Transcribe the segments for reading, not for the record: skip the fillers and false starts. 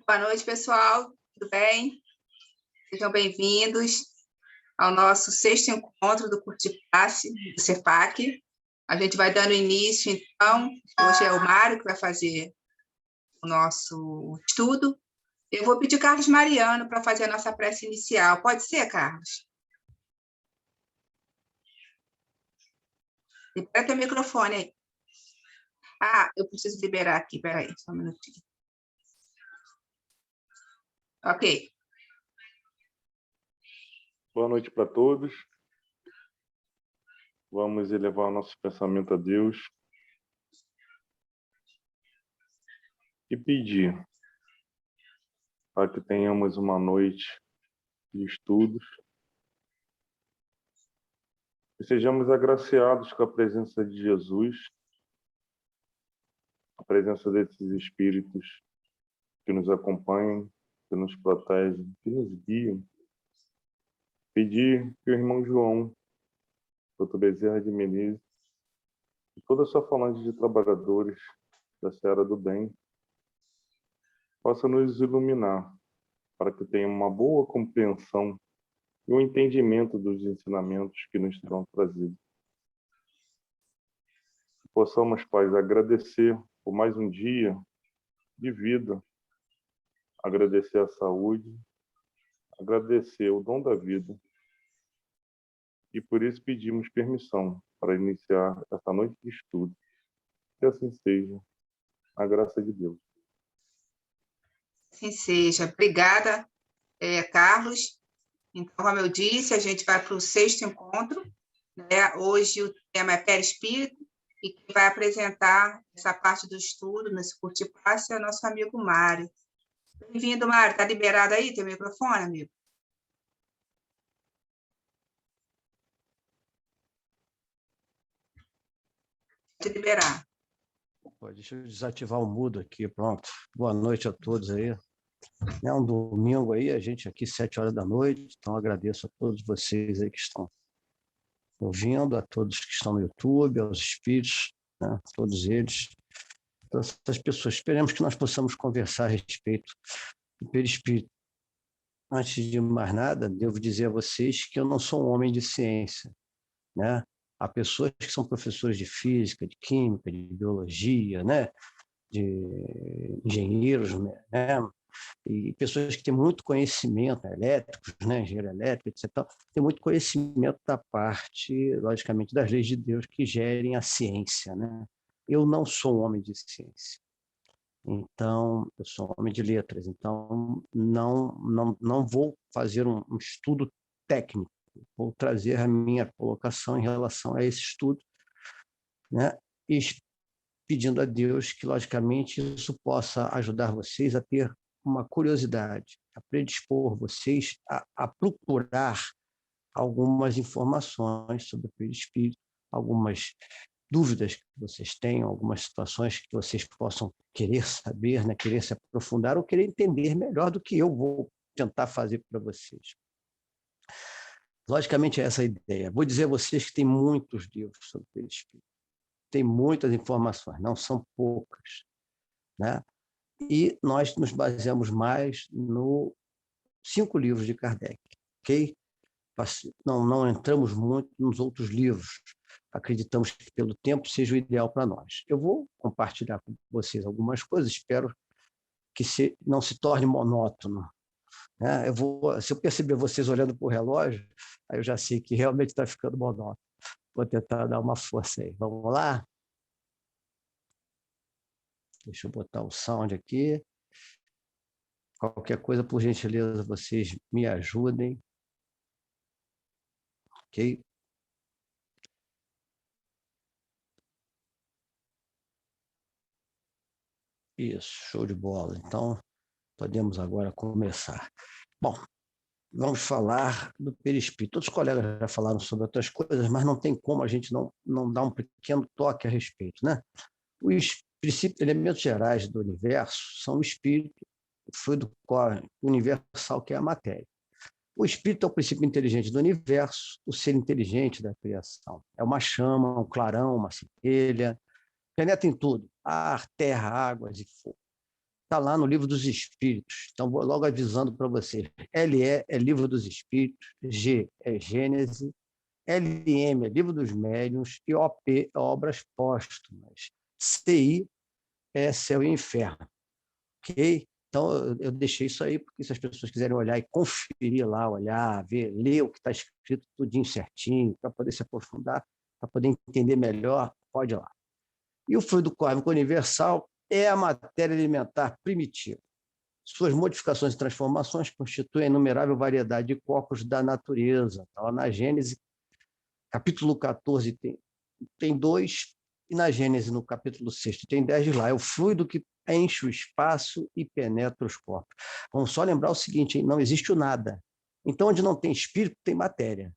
Boa noite, pessoal. Tudo bem? Sejam bem-vindos ao nosso 6º encontro do curso de passe do CEPAC. A gente vai dando início, então. Hoje é o Mário que vai fazer o nosso estudo. Eu vou pedir Carlos Mariano para fazer a nossa prece inicial. Pode ser, Carlos? Libera teu microfone aí. Ah, eu preciso liberar aqui. Espera aí, só um minutinho. Ok. Boa noite para todos. Vamos elevar o nosso pensamento a Deus e pedir para que tenhamos uma noite de estudos e sejamos agraciados com a presença de Jesus, a presença desses espíritos que nos acompanham, que nos protegem, que nos guiam. Pedir que o irmão João, Dr. Bezerra de Menezes, e toda a sua falange de trabalhadores da Seara do Bem, possa nos iluminar para que tenhamos uma boa compreensão e um entendimento dos ensinamentos que nos serão trazidos. Possamos, Pai, agradecer por mais um dia de vida, agradecer a saúde, agradecer o dom da vida. E por isso pedimos permissão para iniciar esta noite de estudo. Que assim seja, a graça de Deus. Assim seja. Obrigada, Carlos. Então, como eu disse, a gente vai para o 6º encontro, né? Hoje o tema é perispírito, e quem vai apresentar essa parte do estudo nesse curso de passe é o nosso amigo Mário. Bem-vindo, Mário. Está liberado aí teu microfone, amigo? Pode liberar. Deixa eu desativar o mudo aqui, pronto. Boa noite a todos aí. É um domingo aí, a gente aqui 7 horas da noite, então agradeço a todos vocês aí que estão ouvindo, a todos que estão no YouTube, aos espíritos, né, todos eles, todas essas pessoas. Esperemos que nós possamos conversar a respeito do perispírito. Antes de mais nada, devo dizer a vocês que eu não sou um homem de ciência, né? Há pessoas que são professores de física, de química, de biologia, né? De engenheiros, né? E pessoas que têm muito conhecimento, elétricos, né? Engenheiro elétrico, etc. Tem muito conhecimento da parte, logicamente, das leis de Deus que gerem a ciência, né? Eu não sou um homem de ciência. Então, eu sou um homem de letras, então não vou fazer um estudo técnico, vou trazer a minha colocação em relação a esse estudo, né? E pedindo a Deus que, logicamente, isso possa ajudar vocês a ter uma curiosidade, a predispor vocês a procurar algumas informações sobre o perispírito, algumas dúvidas que vocês tenham, algumas situações que vocês possam querer saber, né, querer se aprofundar ou querer entender melhor do que eu vou tentar fazer para vocês. Logicamente, é essa a ideia. Vou dizer a vocês que tem muitos livros sobre o perispírito, tem muitas informações, não são poucas, né? E nós nos baseamos mais nos 5 livros de Kardec, ok? Não entramos muito nos outros livros. Acreditamos que pelo tempo seja o ideal para nós. Eu vou compartilhar com vocês algumas coisas, espero que não se torne monótono, né? Se eu perceber vocês olhando para o relógio, aí eu já sei que realmente está ficando monótono. Vou tentar dar uma força aí. Vamos lá? Deixa eu botar o sound aqui. Qualquer coisa, por gentileza, vocês me ajudem. Ok? Isso, show de bola. Então, podemos agora começar. Bom, vamos falar do perispírito. Todos os colegas já falaram sobre outras coisas, mas não tem como a gente não dar um pequeno toque a respeito, né? Os elementos gerais do universo são o espírito, o fluido universal, que é a matéria. O espírito é o princípio inteligente do universo, o ser inteligente da criação. É uma chama, um clarão, uma centelha, penetra em tudo: ar, terra, águas e fogo. Está lá no Livro dos Espíritos. Então, vou logo avisando para vocês. LE é Livro dos Espíritos, G é Gênese, LM é Livro dos Médiuns e OP é Obras Póstumas. CI é Céu e Inferno. Ok? Então, eu deixei isso aí, porque se as pessoas quiserem olhar e conferir lá, olhar, ver, ler o que está escrito tudinho certinho, para poder se aprofundar, para poder entender melhor, pode ir lá. E o fluido cósmico universal é a matéria alimentar primitiva. Suas modificações e transformações constituem a inumerável variedade de corpos da natureza. Então, na Gênese, capítulo 14, tem 2, e na Gênese, no capítulo 6, tem 10 lá. É o fluido que enche o espaço e penetra os corpos. Vamos só lembrar o seguinte, hein? Não existe o nada. Então, onde não tem espírito, tem matéria.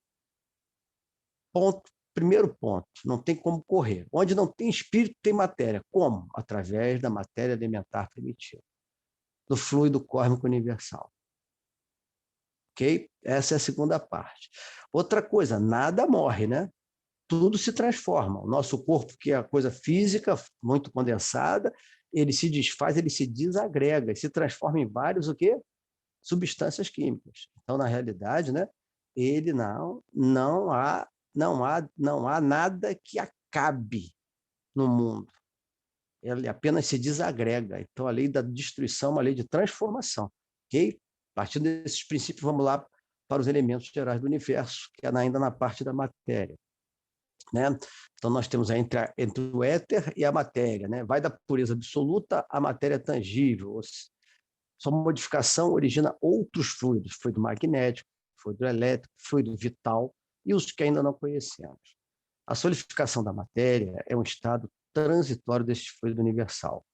Primeiro ponto, não tem como correr. Onde não tem espírito, tem matéria. Como? Através da matéria elementar primitiva, do fluido cósmico universal. Ok? Essa é a segunda parte. Outra coisa, nada morre, né? Tudo se transforma. O nosso corpo, que é a coisa física, muito condensada, ele se desfaz, ele se desagrega, e se transforma em vários o quê? Substâncias químicas. Então, na realidade, né, ele não há nada que acabe no mundo. Ele apenas se desagrega. Então, a lei da destruição é uma lei de transformação. Ok? A partir desses princípios, vamos lá para os elementos gerais do universo, que é ainda na parte da matéria. Né? Então, nós temos entre o éter e a matéria. Né? Vai da pureza absoluta à matéria tangível. Sua modificação origina outros fluidos: fluido magnético, fluido elétrico, fluido vital e os que ainda não conhecemos. A solidificação da matéria é um estado transitório deste fluido universal.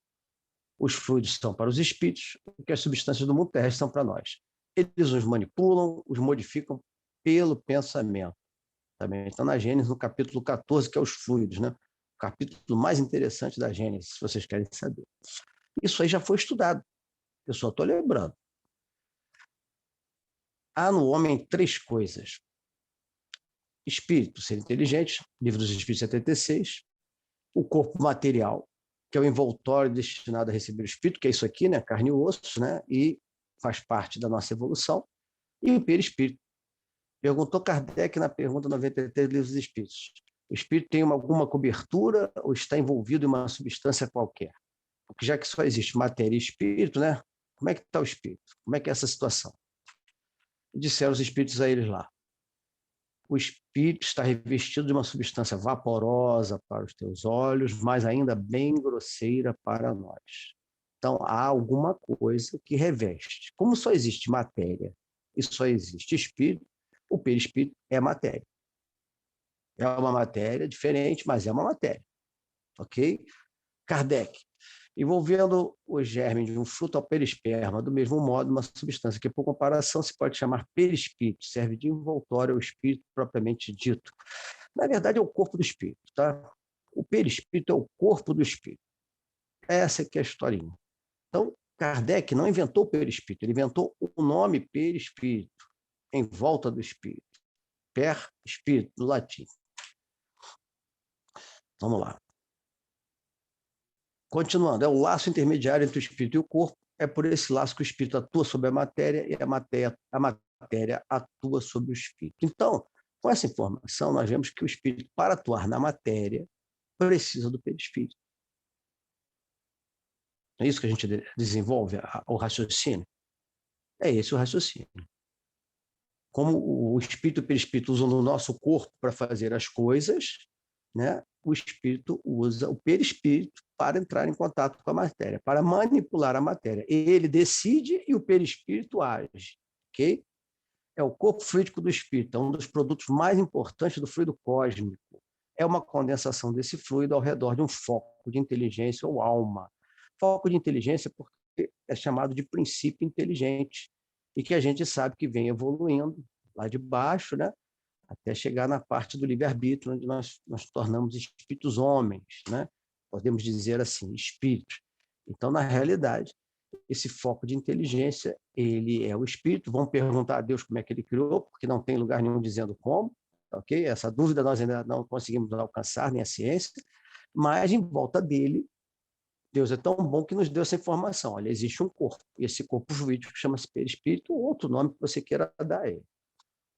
Os fluidos são para os espíritos, o que as substâncias do mundo terrestre são para nós. Eles os manipulam, os modificam pelo pensamento. Também está na Gênesis, no capítulo 14, que é os fluidos, né? O capítulo mais interessante da Gênesis, se vocês querem saber. Isso aí já foi estudado. Eu só estou lembrando. Há no homem 3 coisas: espírito, ser inteligente, Livro dos Espíritos 76, o corpo material, que é o envoltório destinado a receber o espírito, que é isso aqui, né? Carne e osso, né? E faz parte da nossa evolução, e o perispírito. Perguntou Kardec na pergunta 93 do Livro dos Espíritos: o espírito tem alguma cobertura ou está envolvido em uma substância qualquer? Porque já que só existe matéria e espírito, né? Como é que está o espírito? Como é que é essa situação? E disseram os espíritos a eles lá: o espírito está revestido de uma substância vaporosa para os teus olhos, mas ainda bem grosseira para nós. Então, há alguma coisa que reveste. Como só existe matéria e só existe espírito, o perispírito é matéria. É uma matéria diferente, mas é uma matéria. Ok? Kardec, envolvendo o germe de um fruto ao perisperma, do mesmo modo, uma substância que, por comparação, se pode chamar perispírito, serve de envoltório ao espírito propriamente dito. Na verdade, é o corpo do espírito, tá? O perispírito é o corpo do espírito. Essa é que é a historinha. Então, Kardec não inventou o perispírito, ele inventou o nome perispírito, em volta do espírito. Per, espírito, do latim. Vamos lá. Continuando, é o laço intermediário entre o espírito e o corpo, é por esse laço que o espírito atua sobre a matéria e a matéria atua sobre o espírito. Então, com essa informação, nós vemos que o espírito, para atuar na matéria, precisa do perispírito. É isso que a gente desenvolve, o raciocínio? É esse o raciocínio. Como o espírito e o perispírito usam o nosso corpo para fazer as coisas, né? O espírito usa o perispírito para entrar em contato com a matéria, para manipular a matéria. Ele decide e o perispírito age, ok? É o corpo fluídico do espírito, é um dos produtos mais importantes do fluido cósmico. É uma condensação desse fluido ao redor de um foco de inteligência ou alma. Foco de inteligência porque é chamado de princípio inteligente e que a gente sabe que vem evoluindo lá de baixo, né? Até chegar na parte do livre-arbítrio, onde nós tornamos espíritos homens, né? Podemos dizer assim, espíritos. Então, na realidade, esse foco de inteligência, ele é o espírito. Vão perguntar a Deus como é que ele criou, porque não tem lugar nenhum dizendo como, ok? Essa dúvida nós ainda não conseguimos alcançar, nem a ciência, mas em volta dele, Deus é tão bom que nos deu essa informação. Olha, existe um corpo, e esse corpo jurídico chama-se perispírito, ou outro nome que você queira dar a ele.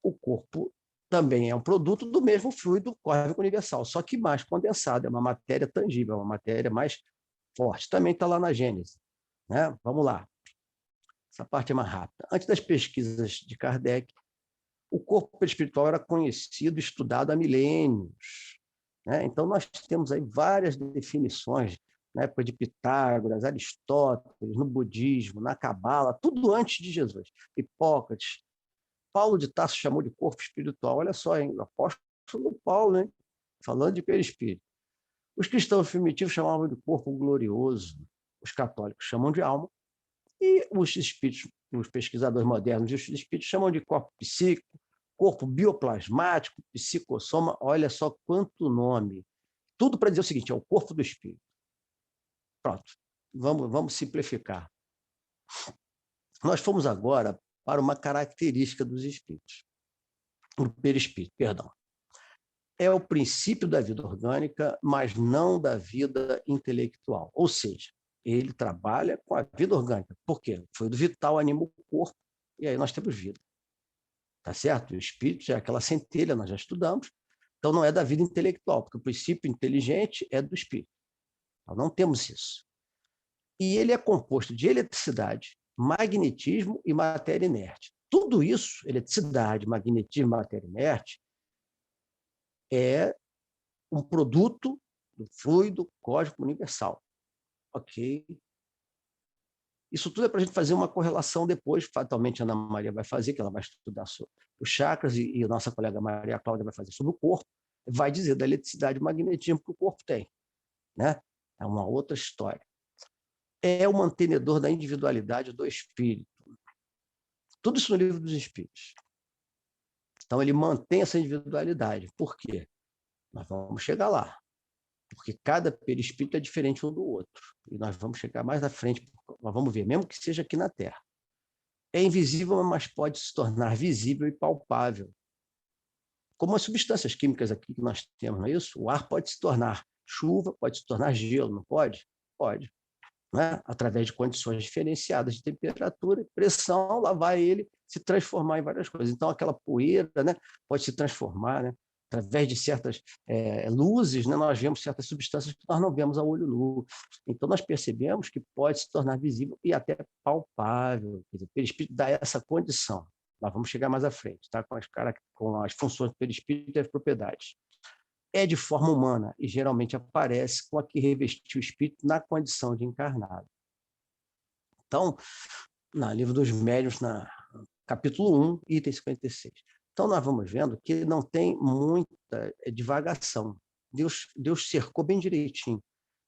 O corpo também é um produto do mesmo fluido cósmico universal, só que mais condensado, é uma matéria tangível, é uma matéria mais forte. Também está lá na Gênese, né? Vamos lá. Essa parte é mais rápida. Antes das pesquisas de Kardec, o corpo espiritual era conhecido, estudado há milênios, né? Então, nós temos aí várias definições, na época de Pitágoras, Aristóteles, no budismo, na Cabala, tudo antes de Jesus. Hipócrates, Paulo de Tarso chamou de corpo espiritual. Olha só, hein? O apóstolo Paulo, hein? Falando de perispírito. Os cristãos primitivos chamavam de corpo glorioso, os católicos chamam de alma, e os espíritos, os pesquisadores modernos dos espíritos chamam de corpo psíquico, corpo bioplasmático, psicossoma. Olha só quanto nome. Tudo para dizer o seguinte, é o corpo do espírito. Pronto, vamos simplificar. Nós fomos agora para uma característica dos espíritos, do perispírito, perdão. É o princípio da vida orgânica, mas não da vida intelectual. Ou seja, ele trabalha com a vida orgânica. Por quê? O fluido vital anima o corpo, e aí nós temos vida. Tá certo? O espírito já é aquela centelha, nós já estudamos, então não é da vida intelectual, porque o princípio inteligente é do espírito. Então não temos isso. E ele é composto de eletricidade, magnetismo e matéria inerte. Tudo isso, eletricidade, magnetismo, matéria inerte, é um produto do fluido cósmico universal. Ok? Isso tudo é para a gente fazer uma correlação depois, fatalmente a Ana Maria vai fazer, que ela vai estudar sobre os chakras, e a nossa colega Maria Cláudia vai fazer sobre o corpo, vai dizer da eletricidade e magnetismo que o corpo tem, né? É uma outra história. É o mantenedor da individualidade do espírito. Tudo isso no Livro dos Espíritos. Então, ele mantém essa individualidade. Por quê? Nós vamos chegar lá. Porque cada perispírito é diferente um do outro. E nós vamos chegar mais à frente, nós vamos ver, mesmo que seja aqui na Terra. É invisível, mas pode se tornar visível e palpável. Como as substâncias químicas aqui que nós temos, não é isso? O ar pode se tornar chuva, pode se tornar gelo, não pode? Pode. Né? Através de condições diferenciadas de temperatura e pressão, lá vai ele se transformar em várias coisas. Então, aquela poeira, né, pode se transformar, né? Através de certas luzes, né, nós vemos certas substâncias que nós não vemos a olho nu. Então, nós percebemos que pode se tornar visível e até palpável. Quer dizer, o perispírito dá essa condição. Nós vamos chegar mais à frente, tá? Com as funções do perispírito e as propriedades. É de forma humana e geralmente aparece com a que revestiu o espírito na condição de encarnado. Então, no Livro dos Médiuns, capítulo 1, item 56. Então, nós vamos vendo que não tem muita divagação. Deus cercou bem direitinho.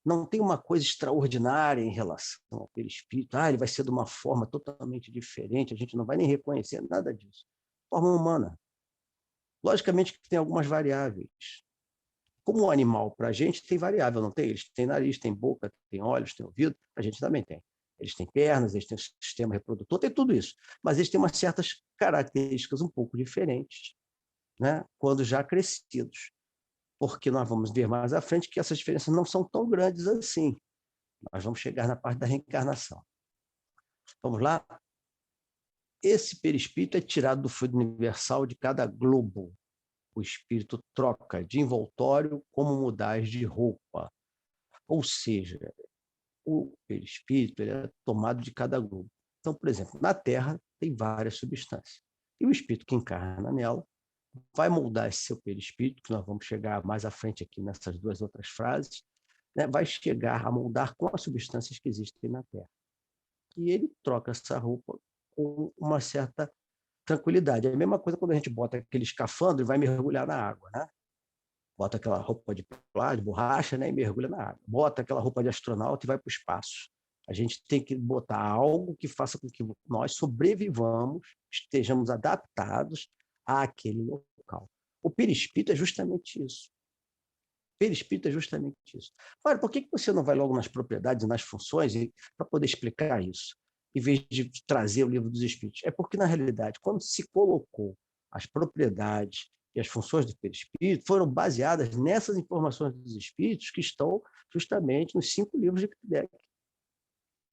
não tem uma coisa extraordinária em relação ao perispírito. Ele vai ser de uma forma totalmente diferente, a gente não vai nem reconhecer nada disso. Forma humana. Logicamente que tem algumas variáveis. Como o animal, para a gente, tem variável, não tem? Eles têm nariz, tem boca, tem olhos, tem ouvido, a gente também tem. Eles têm pernas, eles têm um sistema reprodutor, tem tudo isso. Mas eles têm umas certas características um pouco diferentes, né? Quando já crescidos. Porque nós vamos ver mais à frente que essas diferenças não são tão grandes assim. Nós vamos chegar na parte da reencarnação. Vamos lá? Esse perispírito é tirado do fluido universal de cada globo. O espírito troca de envoltório como mudaz de roupa. Ou seja, o perispírito ele é tomado de cada globo. Então, por exemplo, na Terra tem várias substâncias. E o espírito que encarna nela vai moldar esse seu perispírito, que nós vamos chegar mais à frente aqui nessas duas outras frases, né? Vai chegar a moldar com as substâncias que existem na Terra. E ele troca essa roupa com uma certa tranquilidade. É a mesma coisa quando a gente bota aquele escafandro e vai mergulhar na água, né? Bota aquela roupa de plástico, de borracha, né? E mergulha na água. Bota aquela roupa de astronauta e vai para o espaço. A gente tem que botar algo que faça com que nós sobrevivamos, estejamos adaptados àquele local. O perispírito é justamente isso. O perispírito é justamente isso. Olha, por que você não vai logo nas propriedades e nas funções para poder explicar isso, em vez de trazer o livro dos espíritos? É porque, na realidade, quando se colocou as propriedades e as funções do perispírito, foram baseadas nessas informações dos espíritos que estão justamente nos 5 livros de Kardec.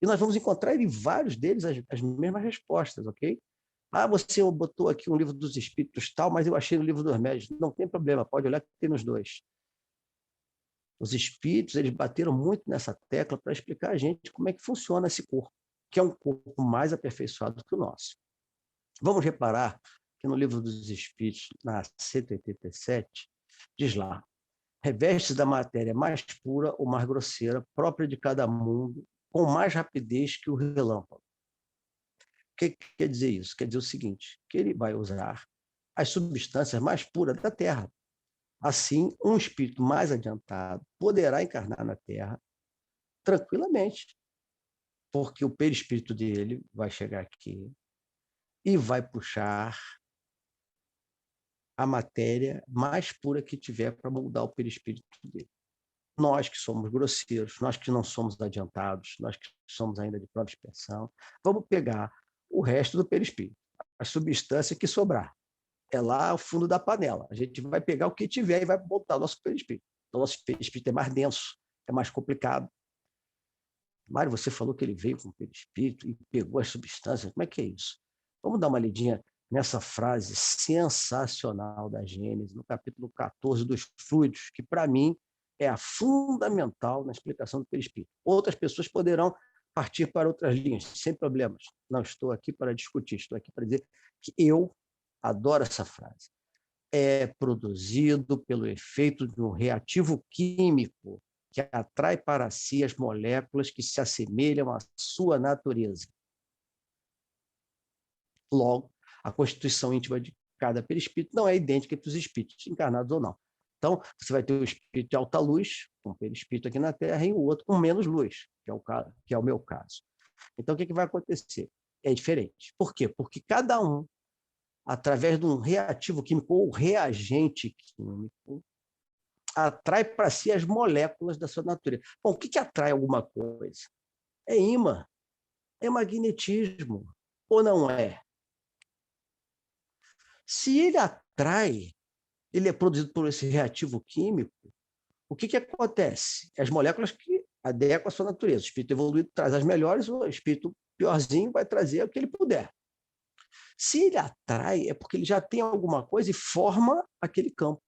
E nós vamos encontrar em vários deles as mesmas respostas, ok? Você botou aqui um livro dos espíritos tal, mas eu achei no livro dos médiuns. Não tem problema, pode olhar que tem nos dois. Os espíritos, eles bateram muito nessa tecla para explicar a gente como é que funciona esse corpo, que é um corpo mais aperfeiçoado que o nosso. Vamos reparar que no livro dos espíritos, na 187, diz lá: reveste da matéria mais pura ou mais grosseira, própria de cada mundo, com mais rapidez que o relâmpago. O que quer dizer isso? Quer dizer o seguinte, que ele vai usar as substâncias mais puras da Terra. Assim, um espírito mais adiantado poderá encarnar na Terra tranquilamente, porque o perispírito dele vai chegar aqui e vai puxar a matéria mais pura que tiver para moldar o perispírito dele. Nós que somos grosseiros, nós que não somos adiantados, nós que somos ainda de própria expressão, vamos pegar o resto do perispírito, a substância que sobrar. É lá o fundo da panela. A gente vai pegar o que tiver e vai botar o nosso perispírito. Então, o nosso perispírito é mais denso, é mais complicado. Mário, você falou que ele veio com o perispírito e pegou as substâncias. Como é que é isso? Vamos dar uma lidinha nessa frase sensacional da Gênesis, no capítulo 14 dos fluidos, que, para mim, é a fundamental na explicação do perispírito. Outras pessoas poderão partir para outras linhas, sem problemas. Não estou aqui para discutir, estou aqui para dizer que eu adoro essa frase. É produzido pelo efeito de um reativo químico que atrai para si as moléculas que se assemelham à sua natureza. Logo, a constituição íntima de cada perispírito não é idêntica entre os espíritos, encarnados ou não. Então, você vai ter o espírito de alta luz, um perispírito aqui na Terra, e o outro com menos luz, que é o meu caso. Então, o que vai acontecer? É diferente. Por quê? Porque cada um, através de um reativo químico ou reagente químico, atrai para si as moléculas da sua natureza. Bom, o que atrai alguma coisa? É ímã, é magnetismo, ou não é? Se ele atrai, ele é produzido por esse reativo químico, o que acontece? As moléculas que adequam à sua natureza. O espírito evoluído traz as melhores, o espírito piorzinho vai trazer o que ele puder. Se ele atrai, é porque ele já tem alguma coisa e forma aquele campo.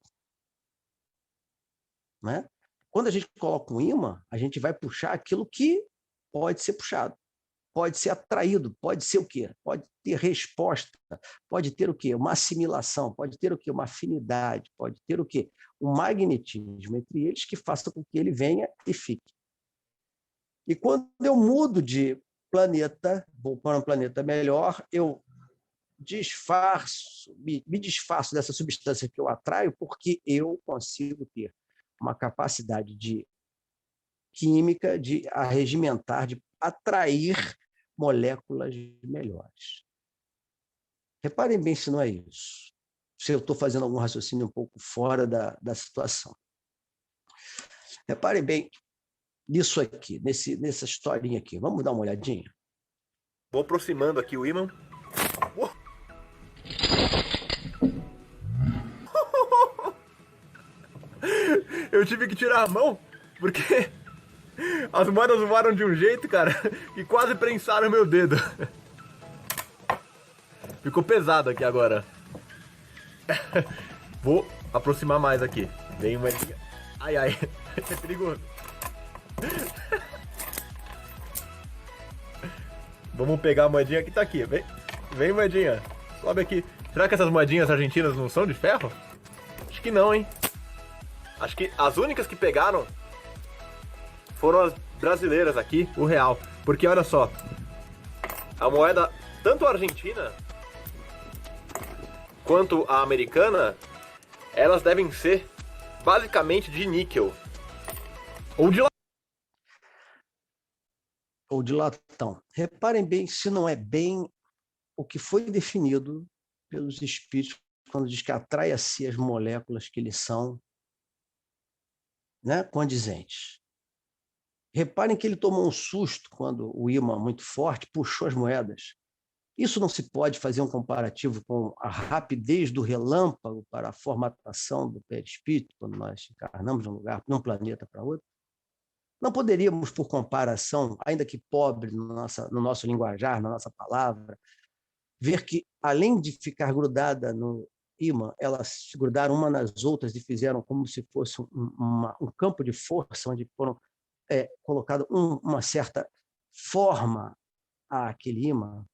Né? Quando a gente coloca um ímã, a gente vai puxar aquilo que pode ser puxado, pode ser atraído, pode ser o quê? Pode ter resposta, pode ter o quê? Uma assimilação, pode ter o quê? Uma afinidade, pode ter o quê? Um magnetismo entre eles que faça com que ele venha e fique. E quando eu mudo de planeta, vou para um planeta melhor, eu me desfaço dessa substância que eu atraio, porque eu consigo ter uma capacidade de química de arregimentar, de atrair moléculas melhores. Reparem bem se não é isso. Se eu estou fazendo algum raciocínio um pouco fora da situação. Reparem bem nisso aqui, nessa historinha aqui. Vamos dar uma olhadinha? Vou aproximando aqui o ímã. Eu tive que tirar a mão, porque as moedas voaram de um jeito, cara, que quase prensaram meu dedo. Ficou pesado aqui agora. Vou aproximar mais aqui. Vem uma... Ai, ai. É perigoso. Vamos pegar a moedinha que tá aqui. Vem, moedinha. Sobe aqui. Será que essas moedinhas argentinas não são de ferro? Acho que não, hein? Acho que as únicas que pegaram foram as brasileiras aqui, o real. Porque olha só, a moeda, tanto a argentina quanto a americana, elas devem ser basicamente de níquel. Ou de latão. Reparem bem se não é bem o que foi definido pelos espíritos quando diz que atrai a si as moléculas que eles são, né, condizentes. Reparem que ele tomou um susto quando o ímã muito forte puxou as moedas. Isso não se pode fazer um comparativo com a rapidez do relâmpago para a formatação do perispírito, quando nós encarnamos de um lugar, de um planeta para outro? Não poderíamos, por comparação, ainda que pobre no nosso linguajar, na nossa palavra, ver que, além de ficar grudada no ímã, elas grudaram uma nas outras e fizeram como se fosse um campo de força, onde foram colocado uma certa forma àquele ímã.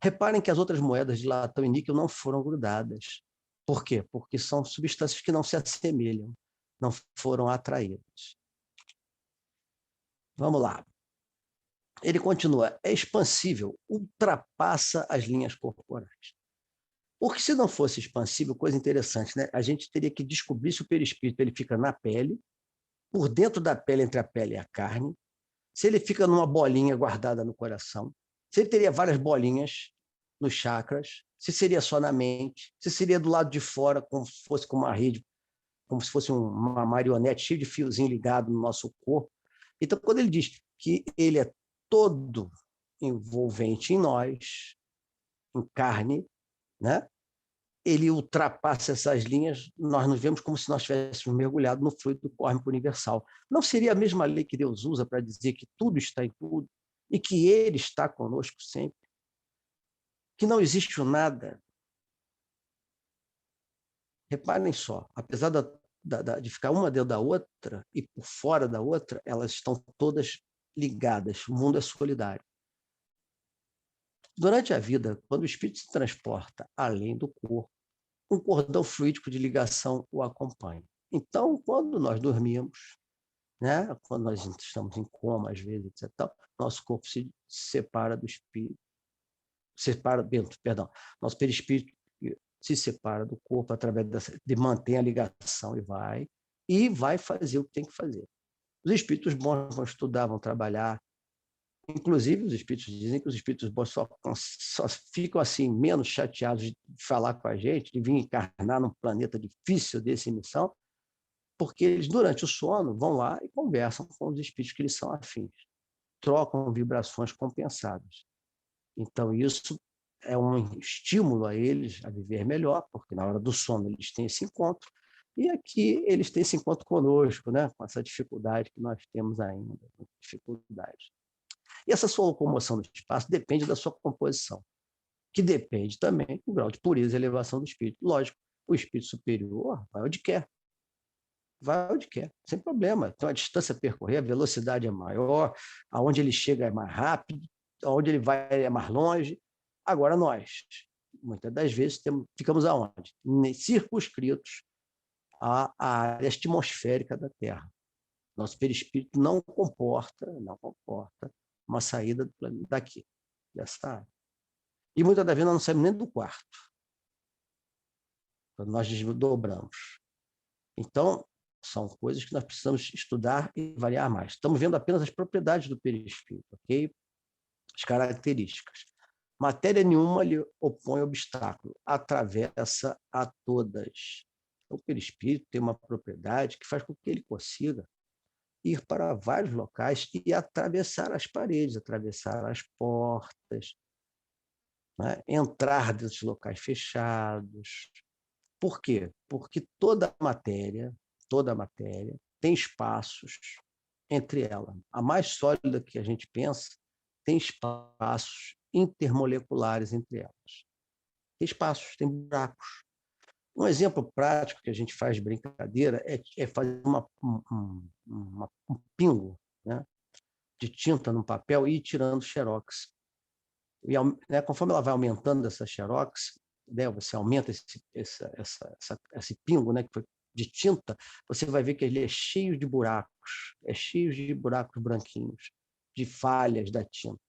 Reparem que as outras moedas de latão e níquel não foram grudadas. Por quê? Porque são substâncias que não se assemelham, não foram atraídas. Vamos lá. Ele continua, é expansível, ultrapassa as linhas corporais. Porque se não fosse expansível, coisa interessante, né? A gente teria que descobrir se o perispírito ele fica na pele, por dentro da pele, entre a pele e a carne, se ele fica numa bolinha guardada no coração, se ele teria várias bolinhas nos chakras, se seria só na mente, se seria do lado de fora, como se fosse com uma rede, como se fosse uma marionete cheia de fiozinho ligado no nosso corpo. Então, quando ele diz que ele é todo envolvente em nós, em carne, né? Ele ultrapassa essas linhas, nós nos vemos como se nós estivéssemos mergulhados no fluido cósmico universal. Não seria a mesma lei que Deus usa para dizer que tudo está em tudo e que Ele está conosco sempre? Que não existe o nada. Reparem só, apesar de ficar uma dentro da outra e por fora da outra, elas estão todas ligadas. O mundo é solidário. Durante a vida, quando o espírito se transporta além do corpo, um cordão fluídico de ligação o acompanha. Então, quando nós dormimos, né, quando nós estamos em coma, às vezes, etc., nosso corpo se separa do espírito, nosso perispírito se separa do corpo através de manter a ligação e vai fazer o que tem que fazer. Os espíritos bons vão estudar, vão trabalhar. Inclusive, os espíritos dizem que os espíritos bons só ficam assim menos chateados de falar com a gente, de vir encarnar num planeta difícil dessa emissão, porque eles, durante o sono, vão lá e conversam com os espíritos que eles são afins, trocam vibrações compensadas. Então, isso é um estímulo a eles a viver melhor, porque na hora do sono eles têm esse encontro, e aqui eles têm esse encontro conosco, né? Com essa dificuldade que nós temos ainda, dificuldade. E essa sua locomoção no espaço depende da sua composição, que depende também do grau de pureza e elevação do espírito. Lógico, o espírito superior vai onde quer. Vai onde quer, sem problema. Então, a distância a percorrer, a velocidade é maior, aonde ele chega é mais rápido, aonde ele vai é mais longe. Agora, nós, muitas das vezes, ficamos aonde? Circunscritos à área atmosférica da Terra. Nosso perispírito não comporta uma saída daqui, dessa área. E muitas das vezes nós não saímos nem do quarto. Quando nós desdobramos. Então, são coisas que nós precisamos estudar e avaliar mais. Estamos vendo apenas as propriedades do perispírito, ok? As características. Matéria nenhuma lhe opõe obstáculo, atravessa a todas. O perispírito tem uma propriedade que faz com que ele consiga ir para vários locais e atravessar as paredes, atravessar as portas, né? Entrar desses locais fechados. Por quê? Porque toda matéria tem espaços entre ela. A mais sólida que a gente pensa tem espaços intermoleculares entre elas. Tem espaços, tem buracos. Um exemplo prático que a gente faz de brincadeira é fazer um pingo, né, de tinta no papel e ir tirando xerox. E, né, conforme ela vai aumentando essa xerox, né, você aumenta esse pingo, né, que foi de tinta, você vai ver que ele é cheio de buracos branquinhos, de falhas da tinta.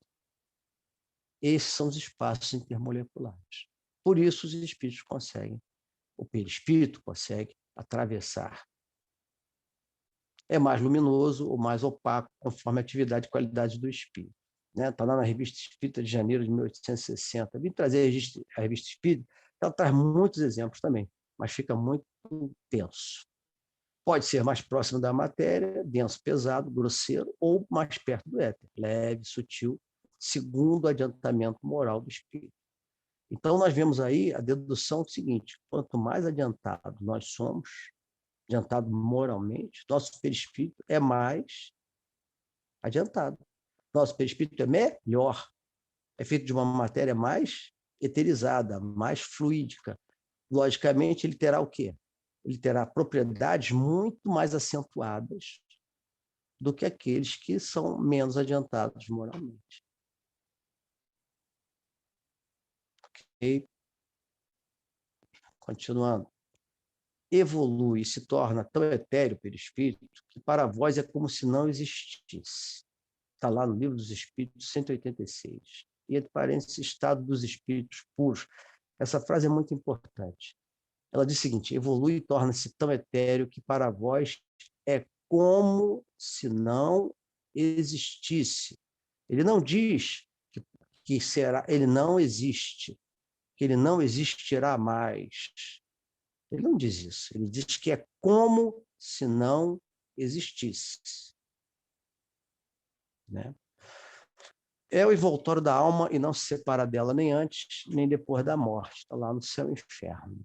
Esses são os espaços intermoleculares. Por isso, os espíritos conseguem, o perispírito consegue atravessar. É mais luminoso ou mais opaco, conforme a atividade e qualidade do espírito. Está lá na Revista Espírita de janeiro de 1860. Vim trazer a Revista Espírita, ela traz muitos exemplos também, mas fica muito denso. Pode ser mais próximo da matéria, denso, pesado, grosseiro, ou mais perto do éter, leve, sutil, segundo o adiantamento moral do espírito. Então, nós vemos aí a dedução seguinte: quanto mais adiantado nós somos, adiantado moralmente, nosso perispírito é mais adiantado. Nosso perispírito é melhor, é feito de uma matéria mais eterizada, mais fluídica. Logicamente, ele terá o quê? Ele terá propriedades muito mais acentuadas do que aqueles que são menos adiantados moralmente. Ok? Continuando. Evolui e se torna tão etéreo o perispírito que para vós é como se não existisse. Está lá no Livro dos Espíritos, 186. E, entre parênteses, estado dos espíritos puros. Essa frase é muito importante. Ela diz o seguinte: evolui e torna-se tão etéreo que para vós é como se não existisse. Ele não diz que será, ele não existe, que ele não existirá mais. Ele não diz isso. Ele diz que é como se não existisse. Né? É o envoltório da alma e não se separa dela nem antes, nem depois da morte. Está lá no céu e inferno.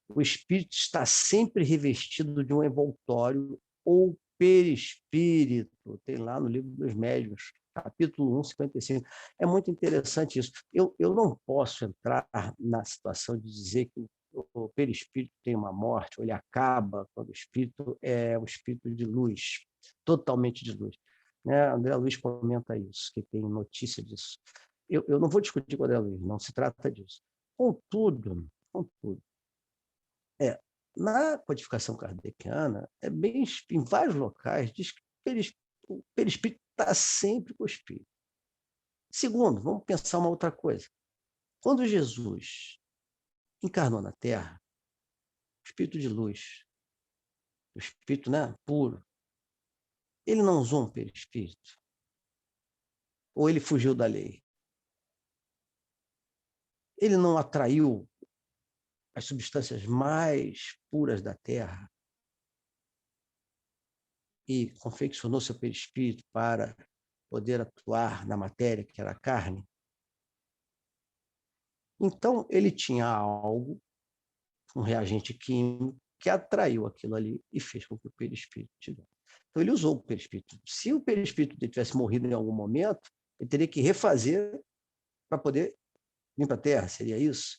O espírito está sempre revestido de um envoltório ou perispírito. Tem lá no Livro dos Médiuns, capítulo 1, 55. É muito interessante isso. Eu não posso entrar na situação de dizer que o perispírito tem uma morte, ou ele acaba quando o espírito é o espírito de luz, totalmente de luz. Né? André Luiz comenta isso, que tem notícia disso. Eu não vou discutir com o André Luiz, não se trata disso. Contudo, na codificação kardeciana, em vários locais, diz que o perispírito está sempre com o espírito. Segundo, vamos pensar uma outra coisa. Quando Jesus encarnou na Terra, o espírito de luz, o espírito, né, puro, ele não usou um perispírito? Ou ele fugiu da lei? Ele não atraiu as substâncias mais puras da Terra e confeccionou seu perispírito para poder atuar na matéria, que era a carne? Então, ele tinha algo, um reagente químico, que atraiu aquilo ali e fez com que o perispírito tivesse. Então, ele usou o perispírito. Se o perispírito dele tivesse morrido em algum momento, ele teria que refazer para poder vir para a Terra, seria isso?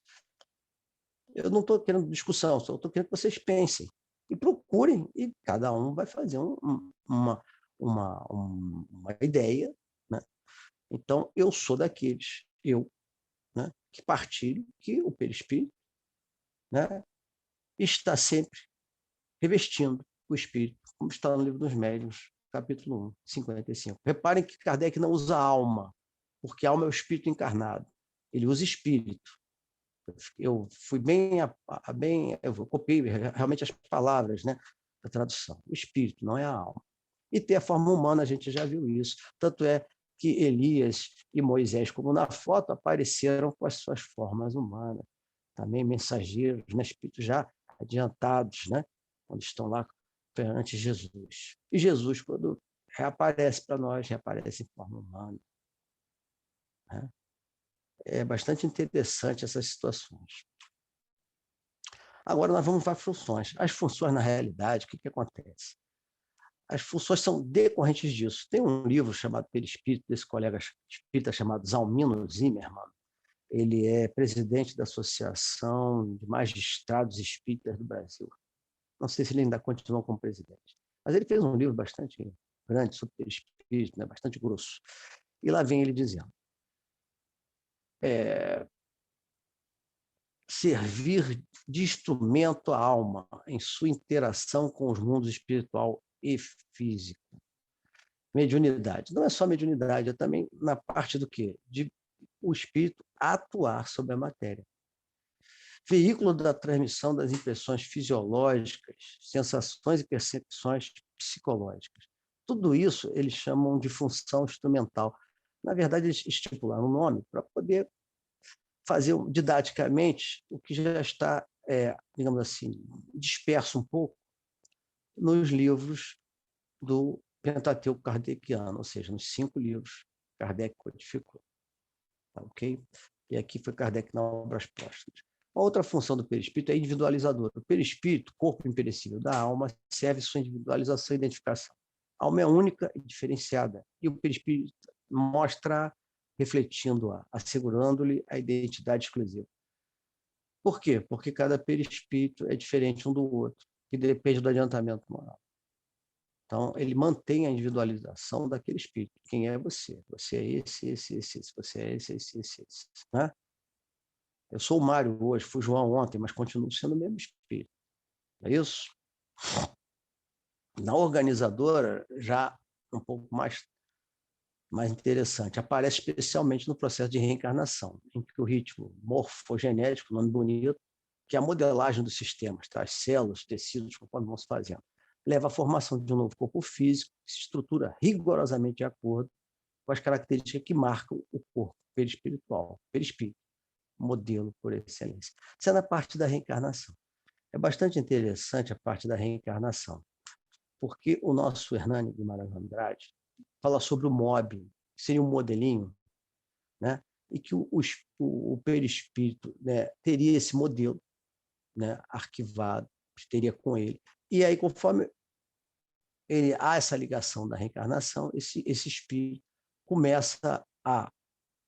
Eu não estou querendo discussão, só estou querendo que vocês pensem e procurem, e cada um vai fazer uma ideia. Né? Então, eu sou daqueles, né, que partilho que o perispírito, né, está sempre revestindo o espírito, como está no Livro dos Médiuns, capítulo 1, 55. Reparem que Kardec não usa alma, porque alma é o espírito encarnado. Ele usa espírito. Eu fui eu copiei realmente as palavras, né? a tradução. O espírito, não é a alma. E ter a forma humana, a gente já viu isso. Tanto é que Elias e Moisés, como na foto, apareceram com as suas formas humanas. Também mensageiros, né? Espíritos já adiantados, né? Quando estão lá perante Jesus. E Jesus, quando reaparece para nós, reaparece em forma humana. Né? É bastante interessante essas situações. Agora nós vamos para as funções. As funções, na realidade, o que acontece? As funções são decorrentes disso. Tem um livro chamado Perispírito, desse colega espírita chamado Zalmino Zimmermann. Ele é presidente da Associação de Magistrados Espíritas do Brasil. Não sei se ele ainda continua como presidente. Mas ele fez um livro bastante grande sobre perispírito, né? Bastante grosso. E lá vem ele dizendo: servir de instrumento à alma em sua interação com os mundos espiritual e físico. Mediunidade. Não é só mediunidade, é também na parte do quê? De o espírito atuar sobre a matéria. Veículo da transmissão das impressões fisiológicas, sensações e percepções psicológicas. Tudo isso eles chamam de função instrumental. Na verdade, eles estipularam um nome para poder fazer didaticamente o que já está, digamos assim, disperso um pouco nos livros do Pentateuco kardeciano, ou seja, nos 5 livros que Kardec codificou. Tá, ok? E aqui foi Kardec na Obras Póstumas. Uma outra função do perispírito é individualizadora. O perispírito, corpo imperecível da alma, serve sua individualização e identificação. A alma é única e diferenciada, e o perispírito mostra, refletindo-a, assegurando-lhe a identidade exclusiva. Por quê? Porque cada perispírito é diferente um do outro, que depende do adiantamento moral. Então, ele mantém a individualização daquele espírito. Quem é você? Você é esse. Você é esse. Né? Eu sou o Mário hoje, fui João ontem, mas continuo sendo o mesmo espírito. É isso? Na organizadora, já um pouco mais interessante, aparece especialmente no processo de reencarnação, em que o ritmo morfogenético, nome bonito, que é a modelagem dos sistemas, tá? As células, tecidos, conforme vão se fazendo, leva à formação de um novo corpo físico, que se estrutura rigorosamente de acordo com as características que marcam o corpo perispiritual, perispírito, modelo por excelência. Isso é na parte da reencarnação. É bastante interessante a parte da reencarnação, porque o nosso Hernani Guimarães Andrade fala sobre o MOB, que seria um modelinho, né? E que o perispírito, né, teria esse modelo, né, arquivado, teria com ele. E aí, conforme há essa ligação da reencarnação, esse espírito começa a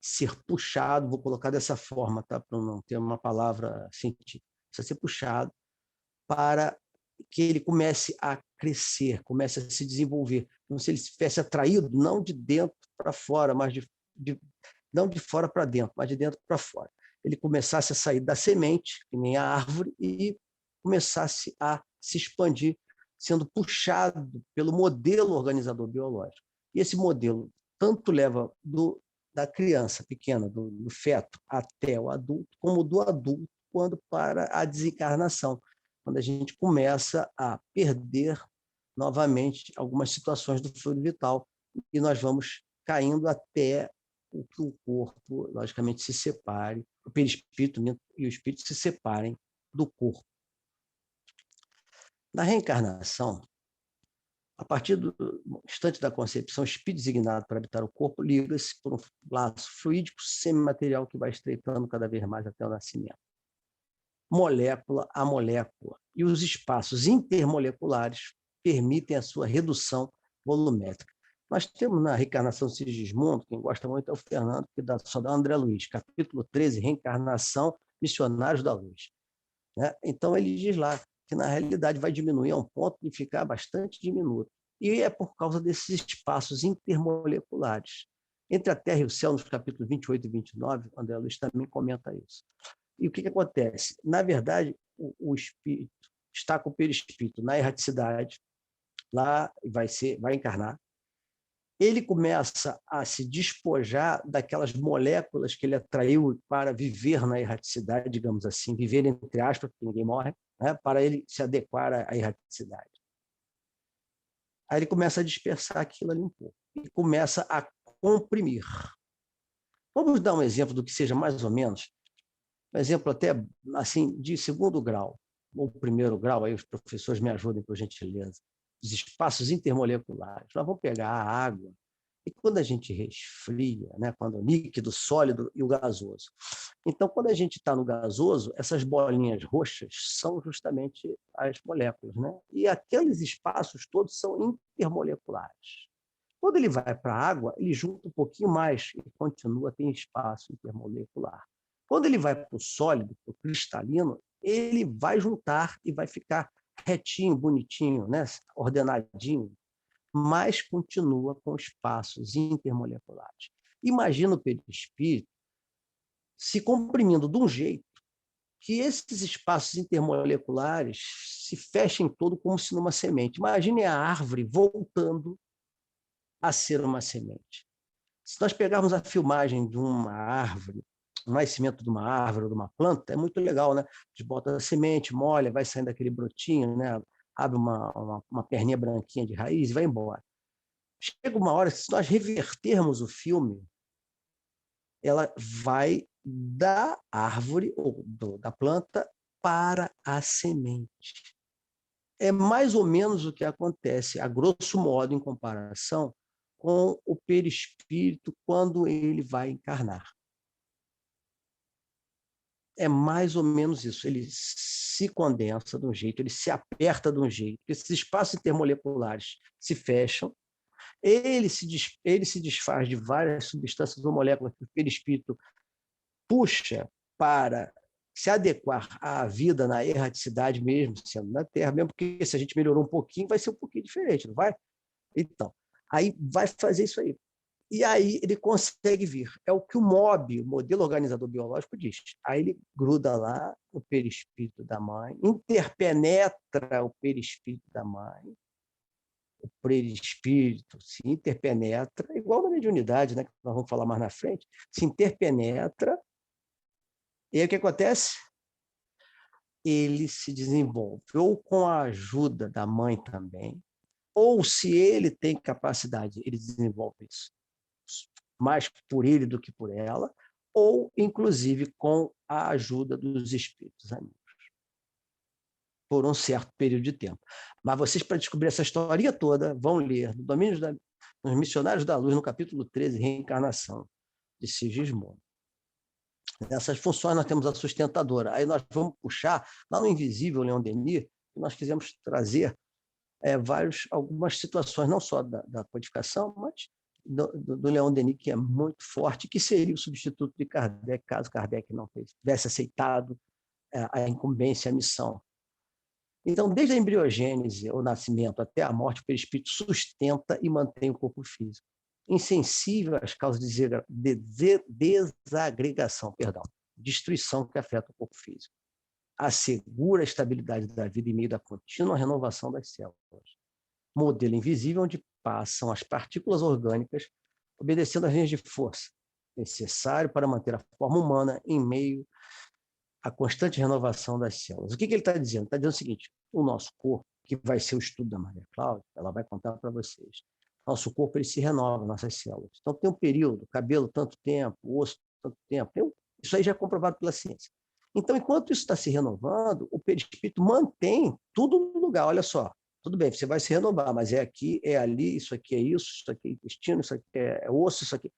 ser puxado, vou colocar dessa forma, tá? Para não ter uma palavra científica, precisa ser puxado para que ele comece a crescer, comece a se desenvolver, como se ele estivesse atraído não de dentro para fora, mas não de fora para dentro, mas de dentro para fora. Ele começasse a sair da semente, que nem a árvore, e começasse a se expandir, sendo puxado pelo modelo organizador biológico. E esse modelo tanto leva da criança pequena, do feto, até o adulto, como do adulto quando para a desencarnação, quando a gente começa a perder novamente algumas situações do fluido vital e nós vamos caindo até que o corpo, logicamente, se separe, o perispírito e o espírito se separem do corpo. Na reencarnação, a partir do instante da concepção, o espírito designado para habitar o corpo liga-se por um laço fluídico semimaterial que vai estreitando cada vez mais até o nascimento. Molécula a molécula. E os espaços intermoleculares permitem a sua redução volumétrica. Nós temos na Reencarnação de Sigismundo, quem gosta muito é o Fernando, que só dá André Luiz, capítulo 13, Reencarnação, Missionários da Luz. Né? Então, ele diz lá que, na realidade, vai diminuir a um ponto de ficar bastante diminuto. E é por causa desses espaços intermoleculares. Entre a Terra e o Céu, nos capítulos 28 e 29, André Luiz também comenta isso. E o que acontece? Na verdade, o espírito está com o perispírito na erraticidade, lá vai encarnar. Ele começa a se despojar daquelas moléculas que ele atraiu para viver na erraticidade, digamos assim, viver entre aspas, porque ninguém morre, né, para ele se adequar à erraticidade. Aí ele começa a dispersar aquilo ali um pouco e começa a comprimir. Vamos dar um exemplo do que seja mais ou menos, um exemplo até assim de segundo grau, ou primeiro grau, aí os professores me ajudem, por gentileza. Os espaços intermoleculares. Nós vamos pegar a água, e quando a gente resfria, né, quando o líquido, sólido e o gasoso. Então, quando a gente está no gasoso, essas bolinhas roxas são justamente as moléculas, né? E aqueles espaços todos são intermoleculares. Quando ele vai para a água, ele junta um pouquinho mais e continua, tem espaço intermolecular. Quando ele vai para o sólido, para o cristalino, ele vai juntar e vai ficar retinho, bonitinho, né? Ordenadinho, mas continua com espaços intermoleculares. Imagina o perispírito se comprimindo de um jeito que esses espaços intermoleculares se fechem todo como se numa semente. Imagine a árvore voltando a ser uma semente. Se nós pegarmos a filmagem de uma árvore, o nascimento de uma árvore ou de uma planta, é muito legal, né? A gente bota a semente, molha, vai saindo aquele brotinho, né? Abre uma perninha branquinha de raiz e vai embora. Chega uma hora que, se nós revertermos o filme, ela vai da árvore ou da planta para a semente. É mais ou menos o que acontece, a grosso modo, em comparação com o perispírito quando ele vai encarnar. É mais ou menos isso. Ele se condensa de um jeito, ele se aperta de um jeito, esses espaços intermoleculares se fecham, ele se desfaz de várias substâncias ou moléculas que o perispírito puxa para se adequar à vida na erraticidade mesmo, sendo na Terra, mesmo porque se a gente melhorou um pouquinho, vai ser um pouquinho diferente, não vai? Então, aí vai fazer isso aí. E aí ele consegue vir. É o que o MOB, o modelo organizador biológico, diz. Aí ele gruda lá no perispírito da mãe, interpenetra o perispírito da mãe, o perispírito se interpenetra, igual na mediunidade, né, que nós vamos falar mais na frente, se interpenetra, e aí o que acontece? Ele se desenvolve, ou com a ajuda da mãe também, ou se ele tem capacidade, ele desenvolve isso mais por ele do que por ela, ou inclusive com a ajuda dos espíritos amigos, por um certo período de tempo. Mas vocês, para descobrir essa historinha toda, vão ler nos Missionários da Luz, no capítulo 13, Reencarnação, de Sigismundo. Nessas funções nós temos a sustentadora. Aí nós vamos puxar, lá no Invisível, Leon Denis, que nós quisemos trazer algumas situações, não só da codificação, mas do Leon Denis, que é muito forte, que seria o substituto de Kardec, caso Kardec não tivesse aceitado a incumbência, a missão. Então, desde a embriogênese, o nascimento, até a morte, o perispírito sustenta e mantém o corpo físico, insensível às causas de desagregação, destruição que afeta o corpo físico. Assegura a estabilidade da vida em meio da contínua renovação das células. Modelo invisível onde passam as partículas orgânicas, obedecendo às linhas de força, necessário para manter a forma humana em meio à constante renovação das células. O que ele está dizendo? Está dizendo o seguinte: o nosso corpo, que vai ser o estudo da Maria Cláudia, ela vai contar para vocês, nosso corpo ele se renova, nossas células. Então tem um período, cabelo tanto tempo, osso tanto tempo, isso aí já é comprovado pela ciência. Então, enquanto isso está se renovando, o perispírito mantém tudo no lugar. Olha só, tudo bem, você vai se renovar, mas é aqui, é ali, isso aqui é isso aqui é intestino, isso aqui é osso, isso aqui.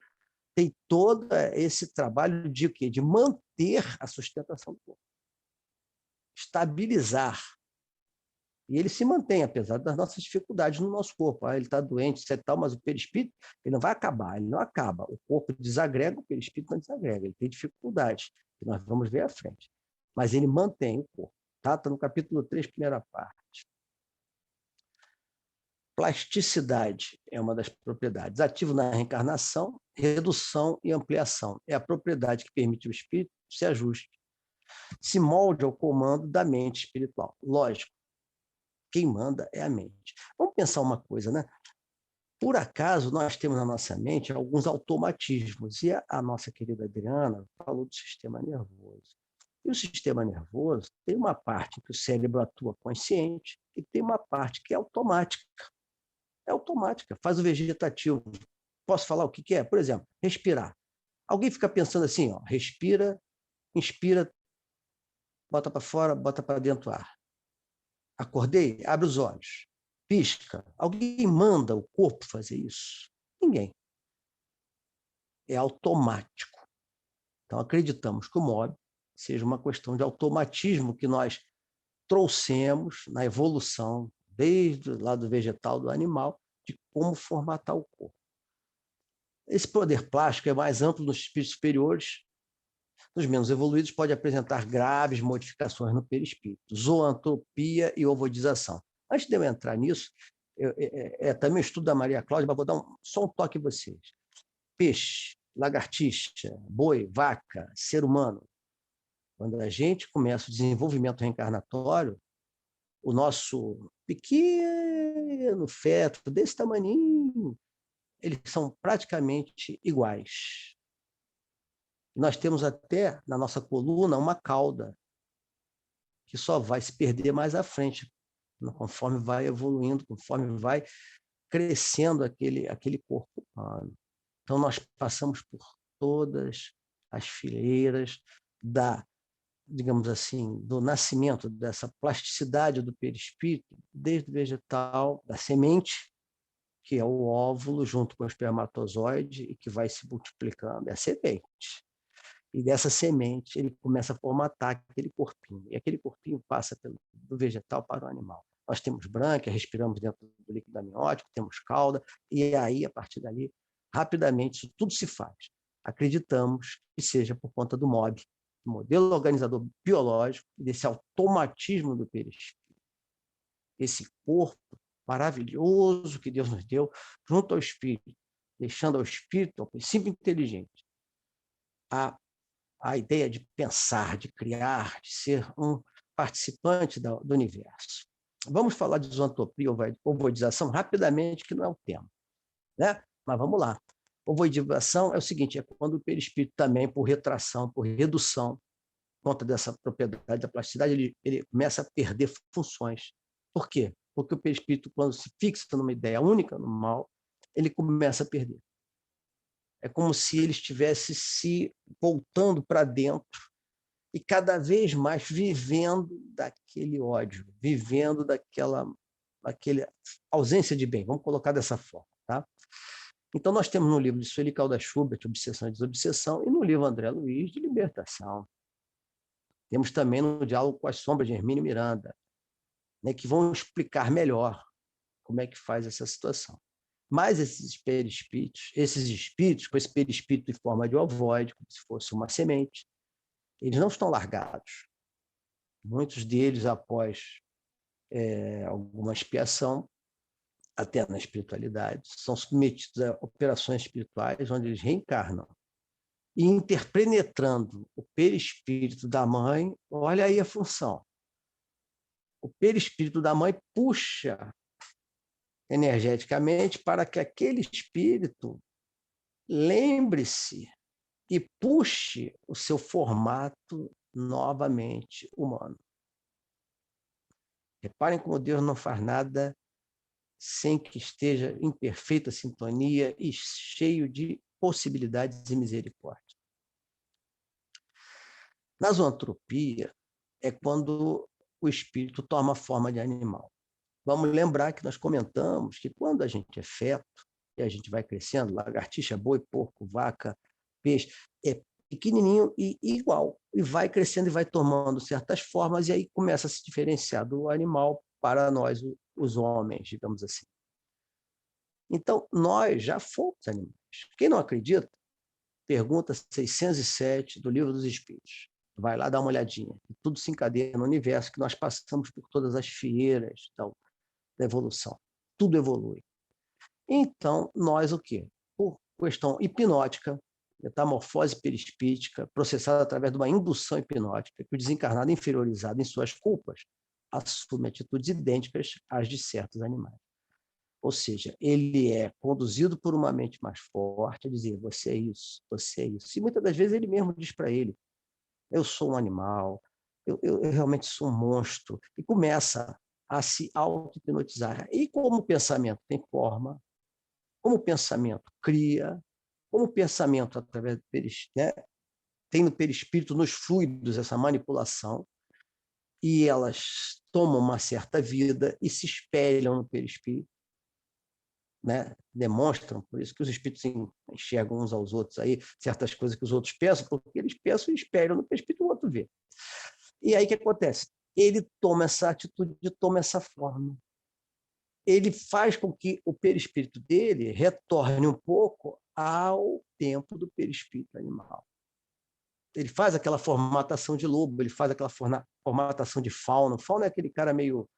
Tem todo esse trabalho de quê? De manter a sustentação do corpo. Estabilizar. E ele se mantém, apesar das nossas dificuldades no nosso corpo. Ele está doente, etc., mas o perispírito ele não vai acabar, ele não acaba. O corpo desagrega, o perispírito não desagrega. Ele tem dificuldades, que nós vamos ver à frente. Mas ele mantém o corpo. Está no capítulo 3, primeira parte. Plasticidade é uma das propriedades. Ativo na reencarnação, redução e ampliação. É a propriedade que permite ao espírito se ajuste, se molde ao comando da mente espiritual. Lógico, quem manda é a mente. Vamos pensar uma coisa, né? Por acaso, nós temos na nossa mente alguns automatismos, e a nossa querida Adriana falou do sistema nervoso. E o sistema nervoso tem uma parte que o cérebro atua consciente e tem uma parte que é automática. É automática, faz o vegetativo. Posso falar o que é? Por exemplo, respirar. Alguém fica pensando assim, ó, respira, inspira, bota para fora, bota para dentro o ar. Acordei, abre os olhos, pisca. Alguém manda o corpo fazer isso? Ninguém. É automático. Então, acreditamos que o MOB seja uma questão de automatismo que nós trouxemos na evolução, desde o lado vegetal do animal, de como formatar o corpo. Esse poder plástico é mais amplo nos espíritos superiores. Nos menos evoluídos, pode apresentar graves modificações no perispírito, zoantropia e ovodização. Antes de eu entrar nisso, também o estudo da Maria Cláudia, mas vou dar só um toque em vocês. Peixe, lagartixa, boi, vaca, ser humano. Quando a gente começa o desenvolvimento reencarnatório, o nosso pequeno feto, desse tamaninho, eles são praticamente iguais. Nós temos até na nossa coluna uma cauda que só vai se perder mais à frente, conforme vai evoluindo, conforme vai crescendo aquele corpo humano. Então, nós passamos por todas as fileiras digamos assim, do nascimento dessa plasticidade do perispírito, desde o vegetal, da semente, que é o óvulo, junto com o espermatozoide, e que vai se multiplicando, é a semente. E dessa semente, ele começa a formatar aquele corpinho, e aquele corpinho passa do vegetal para o animal. Nós temos brânquia, respiramos dentro do líquido amniótico, temos cauda, e aí, a partir dali, rapidamente, isso tudo se faz. Acreditamos que seja por conta do MOB, do modelo organizador biológico, desse automatismo do perispírito. Esse corpo maravilhoso que Deus nos deu, junto ao espírito, deixando ao espírito, ao princípio inteligente, a ideia de pensar, de criar, de ser um participante do universo. Vamos falar de zoantropia ou ovodização rapidamente, que não é o tema, né? Mas vamos lá. Ovodização é o seguinte, é quando o perispírito também, por retração, por redução, por conta dessa propriedade da plasticidade, ele começa a perder funções. Por quê? Porque o perispírito, quando se fixa numa ideia única, no mal, ele começa a perder. É como se ele estivesse se voltando para dentro e cada vez mais vivendo daquele ódio, vivendo daquela ausência de bem, vamos colocar dessa forma, tá? Então, nós temos no livro de Sueli Caldas Schubert, Obsessão e Desobsessão, e no livro André Luiz, de Libertação. Temos também no Diálogo com as Sombras, de Hermínio Miranda, né, que vão explicar melhor como é que faz essa situação. Mas esses espíritos, com esse perispírito em forma de ovoide, como se fosse uma semente, eles não estão largados. Muitos deles, após alguma expiação, até na espiritualidade, são submetidos a operações espirituais onde eles reencarnam. E interpenetrando o perispírito da mãe, olha aí a função. O perispírito da mãe puxa energeticamente para que aquele espírito lembre-se e puxe o seu formato novamente humano. Reparem como Deus não faz nada sem que esteja em perfeita sintonia e cheio de possibilidades e misericórdia. Na zoantropia é quando o espírito toma forma de animal. Vamos lembrar que nós comentamos que quando a gente é feto e a gente vai crescendo, lagartixa, boi, porco, vaca, peixe, é pequenininho e igual, e vai crescendo e vai tomando certas formas, e aí começa a se diferenciar do animal para nós, os homens, digamos assim. Então, nós já fomos animais. Quem não acredita, pergunta 607 do Livro dos Espíritos. Vai lá dar uma olhadinha. Tudo se encadeia no universo, que nós passamos por todas as fieiras da evolução. Tudo evolui. Então, nós o quê? Por questão hipnótica, metamorfose perispítica, processada através de uma indução hipnótica, que o desencarnado inferiorizado em suas culpas assume atitudes idênticas às de certos animais. Ou seja, ele é conduzido por uma mente mais forte a dizer, você é isso, você é isso. E muitas das vezes ele mesmo diz para ele, eu sou um animal, eu realmente sou um monstro. E começa a se auto-hipnotizar. E como o pensamento tem forma, como o pensamento cria, como o pensamento, através do né, tem no perispírito, nos fluidos, essa manipulação, e elas tomam uma certa vida e se espelham no perispírito, né? Demonstram, por isso que os espíritos enxergam uns aos outros aí, certas coisas que os outros pensam, porque eles pensam e espelham no perispírito, o outro vê. E aí o que acontece? Ele toma essa atitude, toma essa forma. Ele faz com que o perispírito dele retorne um pouco ao tempo do perispírito animal. Ele faz aquela formatação de lobo, ele faz aquela formatação de fauno. Fauno é aquele cara meio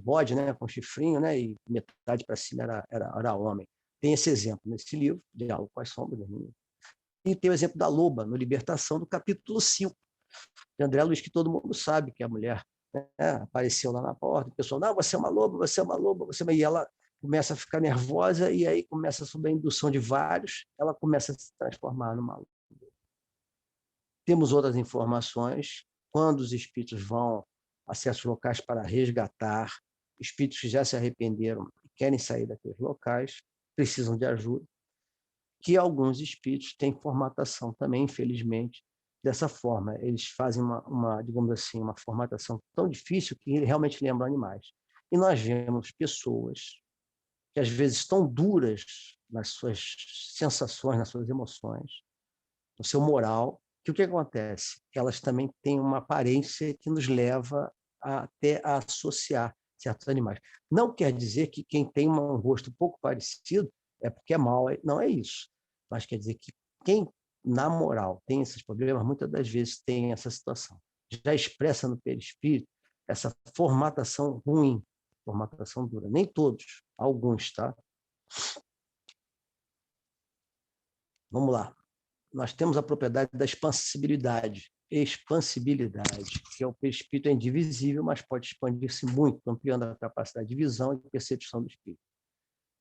bode, né, com chifrinho, né, e metade para cima era homem. Tem esse exemplo nesse livro, Diálogo com as Sombras. E tem o exemplo da loba, no Libertação, do capítulo 5, de André Luiz, que todo mundo sabe que a mulher, né, apareceu lá na porta, o pessoal, não, você é uma loba, você é uma loba, você é uma... E ela começa a ficar nervosa, e aí começa, sob a indução de vários, ela começa a se transformar numa loba. Temos outras informações, quando os espíritos vão a certos locais para resgatar, espíritos que já se arrependeram e querem sair daqueles locais, precisam de ajuda, que alguns espíritos têm formatação também, infelizmente, dessa forma. Eles fazem digamos assim, uma formatação tão difícil que realmente lembram animais. E nós vemos pessoas que às vezes estão duras nas suas sensações, nas suas emoções, no seu moral, que o que acontece? Elas também têm uma aparência que nos leva até a associar certos animais. Não quer dizer que quem tem um rosto um pouco parecido é porque é mau, não é isso. Mas quer dizer que quem, na moral, tem esses problemas, muitas das vezes tem essa situação. Já expressa no perispírito essa formatação ruim, formatação dura. Nem todos, alguns, tá? Vamos lá. Nós temos a propriedade da expansibilidade. Expansibilidade, que é o perispírito é indivisível, mas pode expandir-se muito, ampliando a capacidade de visão e percepção do espírito.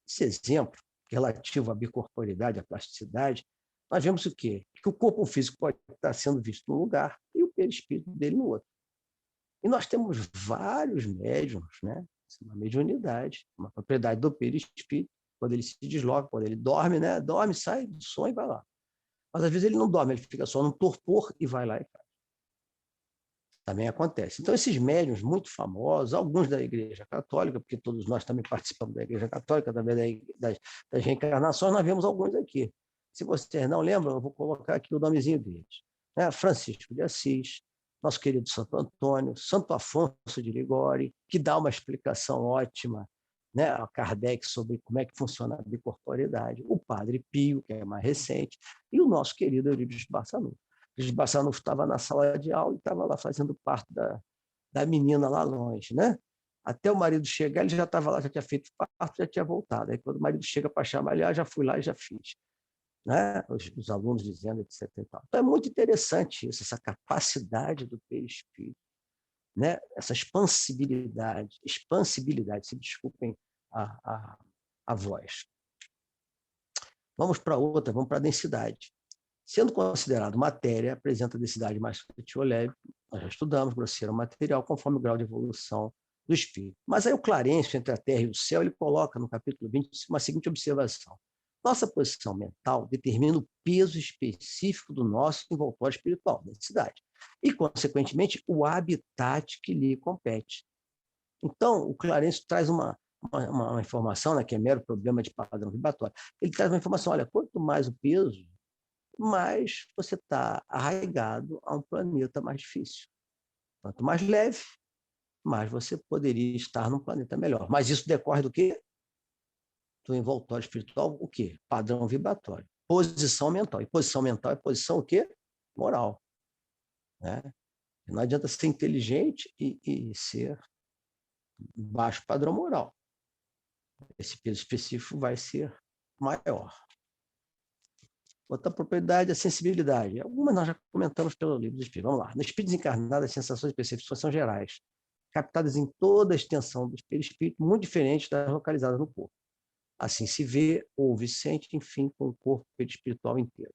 Esse exemplo, relativo à bicorporidade, à plasticidade, nós vemos o quê? Que o corpo físico pode estar sendo visto num lugar e o perispírito dele no outro. E nós temos vários médiums, né? Uma mediunidade, uma propriedade do perispírito, quando ele se desloca, quando ele dorme, né? Dorme, sai do sonho e vai lá. Mas às vezes ele não dorme, ele fica só no torpor e vai lá e faz. Também acontece. Então, esses médiuns muito famosos, alguns da Igreja Católica, porque todos nós também participamos da Igreja Católica, também das reencarnações, nós vemos alguns aqui. Se vocês não lembram, eu vou colocar aqui o nomezinho deles. Né? Francisco de Assis, nosso querido Santo Antônio, Santo Afonso de Ligório, que dá uma explicação ótima, né, a Kardec sobre como é que funciona a bicorporidade, o Padre Pio, que é mais recente, e o nosso querido Eurípides Barçanufo. Eurípides Barçanufo estava na sala de aula e estava lá fazendo parte da menina lá longe, né? Até o marido chegar, ele já estava lá, já tinha feito parto, já tinha voltado. Aí quando o marido chega para chamar, ele, já fui lá e já fiz. Né? Os alunos dizendo, etc. Então é muito interessante isso, essa capacidade do perispírito, né? Essa expansibilidade, se desculpem a voz. Vamos para outra, vamos para a densidade. Sendo considerado matéria, apresenta densidade mais sutil ou leve, nós já estudamos, grosseiro material, conforme o grau de evolução do espírito. Mas aí o Clarencio, entre a Terra e o céu, ele coloca no capítulo 20 uma seguinte observação. Nossa posição mental determina o peso específico do nosso envoltório espiritual, densidade, e, consequentemente, o habitat que lhe compete. Então, o Clarencio traz uma informação, né, que é mero problema de padrão vibratório. Ele traz uma informação, olha, quanto mais o peso, mais você está arraigado a um planeta mais difícil. Quanto mais leve, mais você poderia estar num planeta melhor. Mas isso decorre do quê? Do envoltório espiritual, o quê? Padrão vibratório. Posição mental. E posição mental é posição o quê? Moral. Né? Não adianta ser inteligente e ser baixo padrão moral. Esse peso específico vai ser maior. Outra propriedade é a sensibilidade. Algumas nós já comentamos pelo livro do Espírito. Vamos lá. No espírito desencarnado, as sensações e percepções são gerais, captadas em toda a extensão do perispírito, muito diferentes das localizadas no corpo. Assim se vê, ouve, sente, enfim, com o corpo perispiritual inteiro.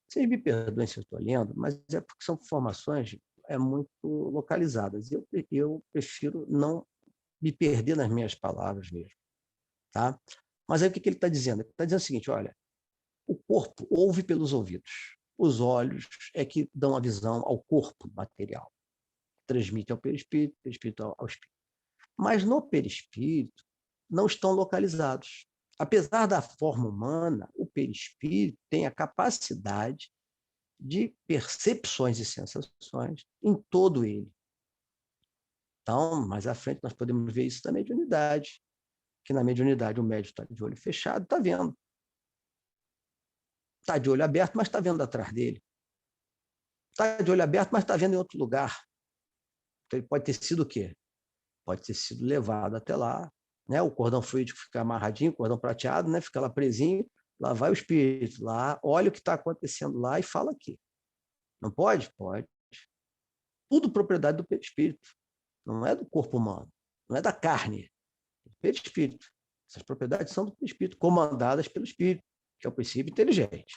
Vocês me perdoem se eu estou lendo, mas é porque são informações muito localizadas. Eu prefiro não me perder nas minhas palavras mesmo. Tá? Mas aí o que ele está dizendo? Ele está dizendo o seguinte, olha, o corpo ouve pelos ouvidos, os olhos é que dão a visão ao corpo material, transmite ao perispírito ao espírito. Mas no perispírito não estão localizados. Apesar da forma humana, o perispírito tem a capacidade de percepções e sensações em todo ele. Então, mais à frente, nós podemos ver isso na mediunidade, que na mediunidade o médium está de olho fechado, está vendo. Está de olho aberto, mas está vendo atrás dele. Está de olho aberto, mas está vendo em outro lugar. Então, ele pode ter sido o quê? Pode ter sido levado até lá, né? O cordão fluídico fica amarradinho, o cordão prateado, né? Fica lá presinho, lá vai o espírito, lá olha o que está acontecendo lá e fala aqui. Não pode? Pode. Tudo propriedade do perispírito. Não é do corpo humano, não é da carne, é do perispírito. Essas propriedades são do perispírito, comandadas pelo espírito, que é o princípio inteligente.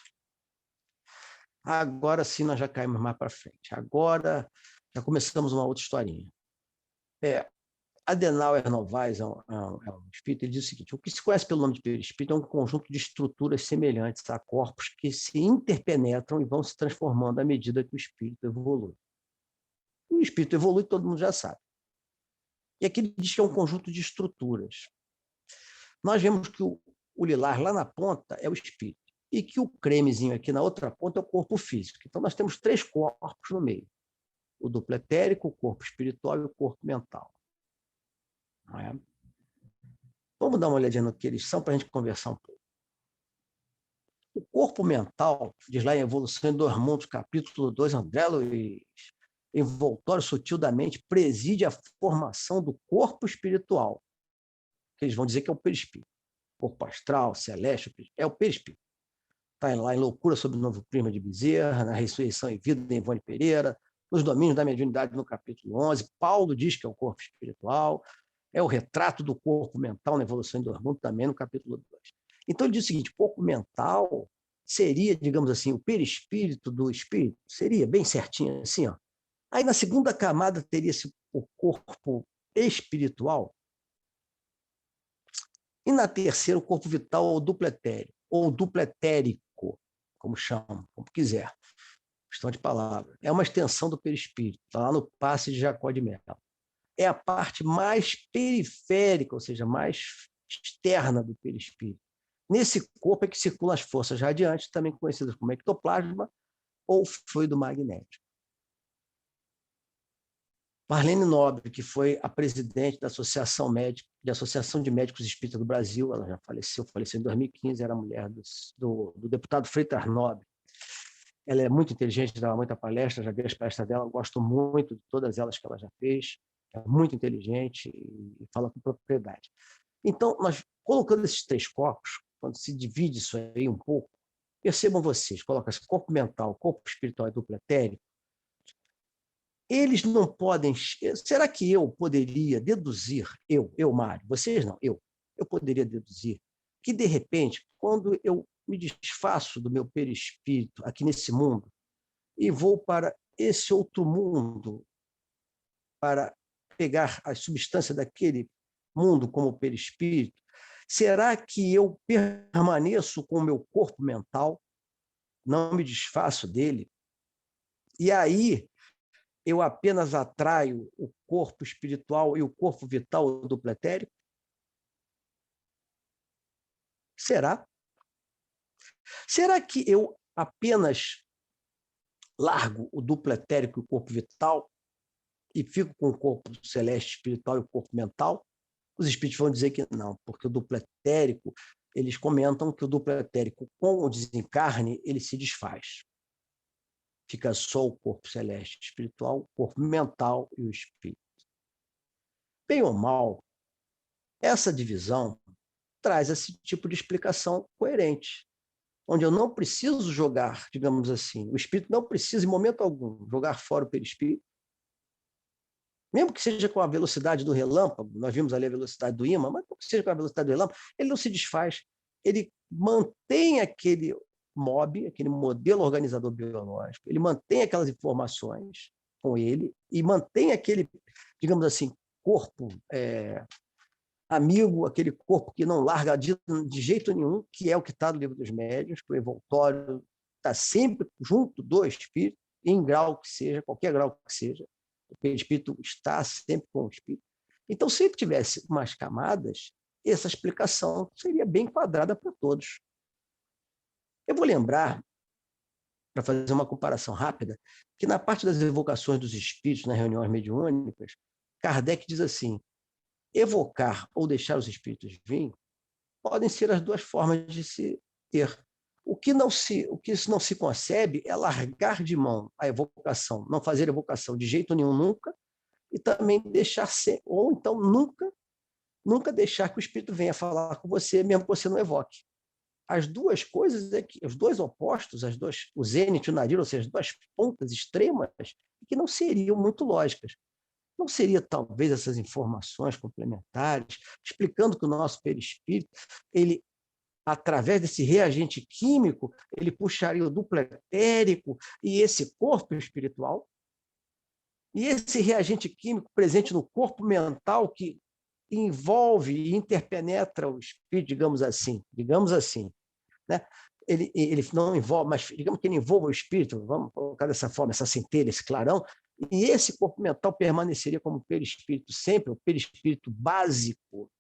Agora sim nós já caímos mais para frente. Agora já começamos uma outra historinha. Adenauer Novaes é um espírito, ele diz o seguinte: o que se conhece pelo nome de perispírito é um conjunto de estruturas semelhantes a corpos que se interpenetram e vão se transformando à medida que o espírito evolui. O espírito evolui, todo mundo já sabe. E aqui ele diz que é um conjunto de estruturas. Nós vemos que o lilás lá na ponta é o espírito e que o cremezinho aqui na outra ponta é o corpo físico. Então nós temos 3 corpos no meio: o duplo etérico, o corpo espiritual e o corpo mental. Não é? Vamos dar uma olhadinha no que eles são para a gente conversar um pouco. O corpo mental, diz lá em Evolução em 2 Mundos, capítulo 2, André Luiz, envoltório sutil da mente, preside a formação do corpo espiritual, que eles vão dizer que é o perispírito. Corpo astral, celeste, é o perispírito. Está lá em Loucura sobre o Novo Prisma de Bezerra, na Ressurreição e Vida de Ivone Pereira, nos Domínios da Mediunidade, no capítulo 11, Paulo diz que é o corpo espiritual, é o retrato do corpo mental na Evolução em 2 Mundos, também no capítulo 2. Então ele diz o seguinte: o corpo mental seria, digamos assim, o perispírito do espírito, seria bem certinho assim, ó. Aí na segunda camada teria-se o corpo espiritual, e na terceira o corpo vital ou duplo etérico, ou duplo etérico, como chamam, como quiser. Questão de palavra. É uma extensão do perispírito, está lá no passe de Jacó de Mello. É a parte mais periférica, ou seja, mais externa do perispírito. Nesse corpo é que circulam as forças radiantes, também conhecidas como ectoplasma ou fluido magnético. Marlene Nobre, que foi a presidente da Associação de Médicos Espíritas do Brasil, ela já faleceu em 2015, era mulher do deputado Freitas Nobre. Ela é muito inteligente, dava muita palestra, já vi as palestras dela, gosto muito de todas elas que ela já fez. É muito inteligente e fala com propriedade. Então, nós colocando esses 3 corpos, quando se divide isso aí um pouco, percebam vocês, coloca-se corpo mental, corpo espiritual e duplo etérico, eles não podem... Será que eu poderia deduzir, eu, Mário, vocês não, eu poderia deduzir que, de repente, quando eu me desfaço do meu perispírito aqui nesse mundo e vou para esse outro mundo, para pegar a substância daquele mundo como perispírito, será que eu permaneço com o meu corpo mental, não me desfaço dele, e aí eu apenas atraio o corpo espiritual e o corpo vital, o duplo etérico? Será? Será que eu apenas largo o duplo etérico e o corpo vital e fico com o corpo celeste espiritual e o corpo mental? Os espíritos vão dizer que não, porque o duplo etérico, eles comentam que o duplo etérico, com o desencarne, ele se desfaz. Fica só o corpo celeste espiritual, o corpo mental e o espírito. Bem ou mal, essa divisão traz esse tipo de explicação coerente, onde eu não preciso jogar, digamos assim, o espírito não precisa, em momento algum, jogar fora o perispírito, mesmo que seja com a velocidade do relâmpago, nós vimos ali a velocidade do ímã, mas que seja com a velocidade do relâmpago, ele não se desfaz, ele mantém aquele aquele modelo organizador biológico, ele mantém aquelas informações com ele e mantém aquele, digamos assim, corpo amigo, aquele corpo que não larga de jeito nenhum, que é o que está no Livro dos Médiuns, que o envoltório está sempre junto do espírito, em grau que seja, qualquer grau que seja, o perispírito está sempre com o espírito. Então, se ele tivesse umas camadas, essa explicação seria bem quadrada para todos. Eu vou lembrar, para fazer uma comparação rápida, que na parte das evocações dos espíritos, nas reuniões mediúnicas, Kardec diz assim: evocar ou deixar os espíritos vir podem ser as duas formas de se ter. O que não se concebe é largar de mão a evocação, não fazer evocação de jeito nenhum nunca, e também deixar ser, ou então nunca deixar que o espírito venha falar com você, mesmo que você não evoque. As duas coisas, os dois opostos, o zênite e o nadir, ou seja, as duas pontas extremas, que não seriam muito lógicas. Não seria, talvez, essas informações complementares, explicando que o nosso perispírito, ele, através desse reagente químico, ele puxaria o duplo etérico e esse corpo espiritual, e esse reagente químico presente no corpo mental que envolve e interpenetra o espírito, digamos assim, né? Ele não envolve, mas digamos que ele envolva o espírito, vamos colocar dessa forma, essa centelha, esse clarão, e esse corpo mental permaneceria como perispírito sempre, o perispírito básico.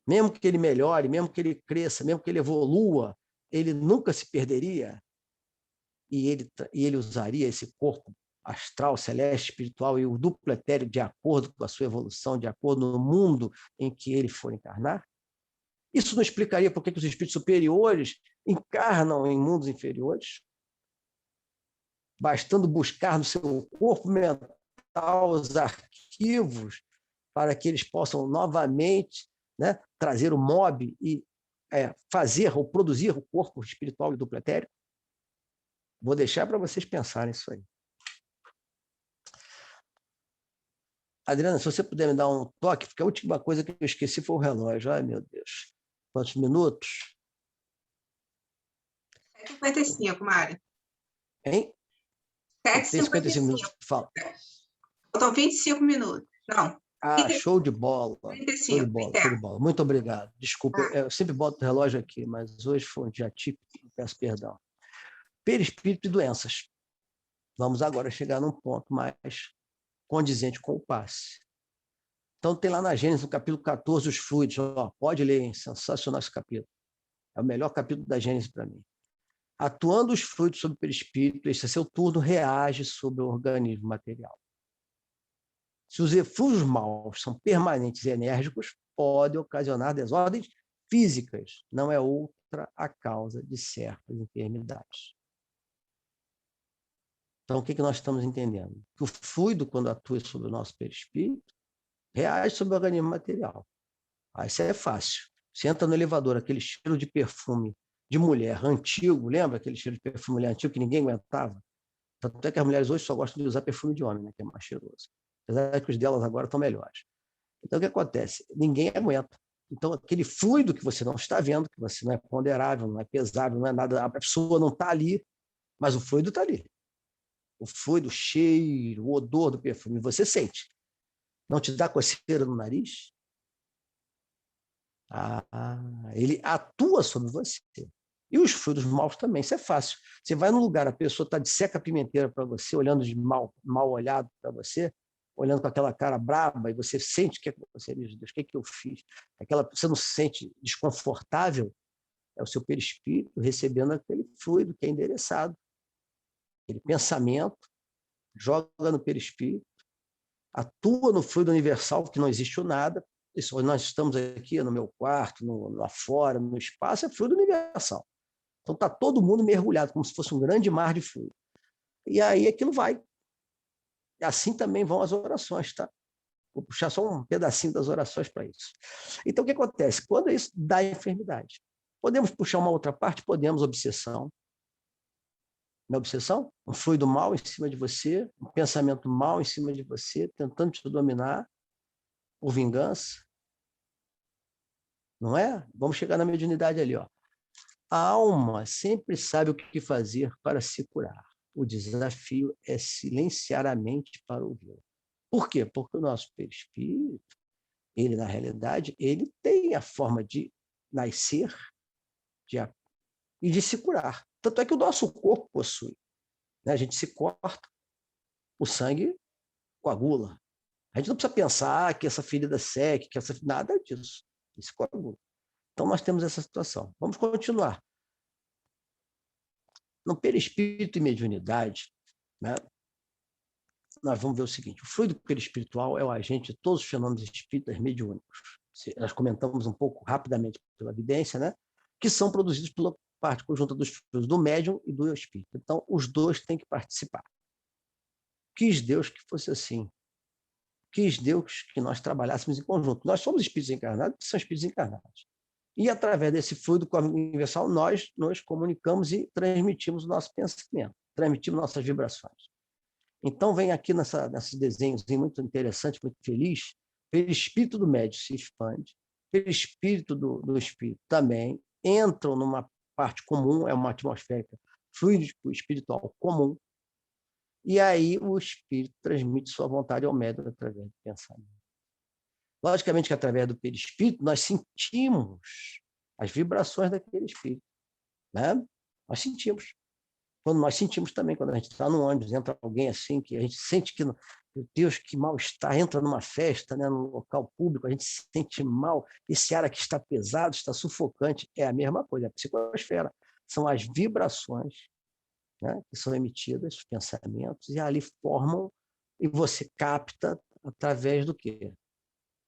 Mesmo que ele melhore, mesmo que ele cresça, mesmo que ele evolua, ele nunca se perderia, e ele usaria esse corpo astral, celeste, espiritual e o duplo etéreo de acordo com a sua evolução, de acordo no mundo em que ele for encarnar. Isso não explicaria por que os espíritos superiores encarnam em mundos inferiores, bastando buscar no seu corpo mental os arquivos para que eles possam novamente, né, trazer o mob e fazer ou produzir o corpo espiritual e duplo etéreo. Vou deixar para vocês pensarem isso aí. Adriana, se você puder me dar um toque, porque a última coisa que eu esqueci foi o relógio. Ai, meu Deus. Quantos minutos? 7h55, Mário. Hein? 55 minutos. Fala. Faltam 25 minutos. Não. Show de bola. 35, show de bola. Muito obrigado. Desculpa, eu sempre boto o relógio aqui, mas hoje foi um dia atípico, peço perdão. Perispírito e doenças. Vamos agora chegar num ponto mais condizente com o passe. Então, tem lá na Gênesis, no capítulo 14, os fluidos. Pode ler, hein? Sensacional esse capítulo. É o melhor capítulo da Gênesis para mim. Atuando os fluidos sobre o perispírito, este a seu turno reage sobre o organismo material. Se os eflúvios maus são permanentes e enérgicos, podem ocasionar desordens físicas. Não é outra a causa de certas enfermidades. Então, o que nós estamos entendendo? Que o fluido, quando atua sobre o nosso perispírito, reage sobre o organismo material. Isso é fácil. Você entra no elevador, aquele cheiro de perfume de mulher antigo, lembra aquele cheiro de perfume mulher antigo que ninguém aguentava? Tanto é que as mulheres hoje só gostam de usar perfume de homem, né, que é mais cheiroso. Apesar que os delas agora estão melhores. Então, o que acontece? Ninguém aguenta. Então, aquele fluido que você não está vendo, que você não é ponderável, não é pesável, não é nada, a pessoa não está ali, mas o fluido está ali. O fluido, o cheiro, o odor do perfume, você sente. Não te dá coceira no nariz? Ele atua sobre você. E os fluidos maus também, isso é fácil. Você vai num lugar, a pessoa está de seca-pimenteira para você, olhando de mal olhado para você, olhando com aquela cara braba, e você sente que você diz, Deus, o que eu fiz? Você não se sente desconfortável, é o seu perispírito recebendo aquele fluido que é endereçado. Aquele pensamento, joga no perispírito, atua no fluido universal, que não existe o nada. Isso, nós estamos aqui no meu quarto, lá fora, no espaço, é fluido universal. Então está todo mundo mergulhado, como se fosse um grande mar de fluido. E aí aquilo vai. E assim também vão as orações, tá? Vou puxar só um pedacinho das orações para isso. Então, o que acontece? Quando isso dá enfermidade. Podemos puxar uma outra parte? Podemos, obsessão. Na obsessão, um fluido mal em cima de você, um pensamento mal em cima de você, tentando te dominar por vingança. Não é? Vamos chegar na mediunidade ali. A alma sempre sabe o que fazer para se curar. O desafio é silenciar a mente para ouvi-lo. Por quê? Porque o nosso perispírito, ele, na realidade, ele tem a forma de nascer e de se curar. Tanto é que o nosso corpo possui. Né? A gente se corta, o sangue coagula. A gente não precisa pensar que essa ferida seque, nada disso. Ele se coagula. Então, nós temos essa situação. Vamos continuar. No perispírito e mediunidade, né, nós vamos ver o seguinte: o fluido perispiritual é o agente de todos os fenômenos espíritas mediúnicos. Nós comentamos um pouco rapidamente pela evidência, né, que são produzidos pela parte conjunta dos fluidos do médium e do espírito. Então, os dois têm que participar. Quis Deus que fosse assim. Quis Deus que nós trabalhássemos em conjunto. Nós somos espíritos encarnados, que são espíritos encarnados. E, através desse fluido cósmico universal, nós nos comunicamos e transmitimos o nosso pensamento, transmitimos nossas vibrações. Então, vem aqui nesses desenhos muito interessante, muito feliz, pelo espírito do médium se expande, pelo espírito do espírito também, entram numa parte comum, é uma atmosférica fluídico espiritual comum, e aí o espírito transmite sua vontade ao médium através do pensamento. Logicamente que através do perispírito nós sentimos as vibrações daquele espírito, né? Nós sentimos. Quando nós sentimos também, quando a gente está no ônibus, entra alguém assim, que a gente sente que, meu Deus, que mal-estar, entra numa festa, né, num local público, a gente se sente mal, esse ar aqui está pesado, está sufocante, é a mesma coisa, é a psicosfera. São as vibrações, né, que são emitidas, os pensamentos, e ali formam, e você capta através do quê?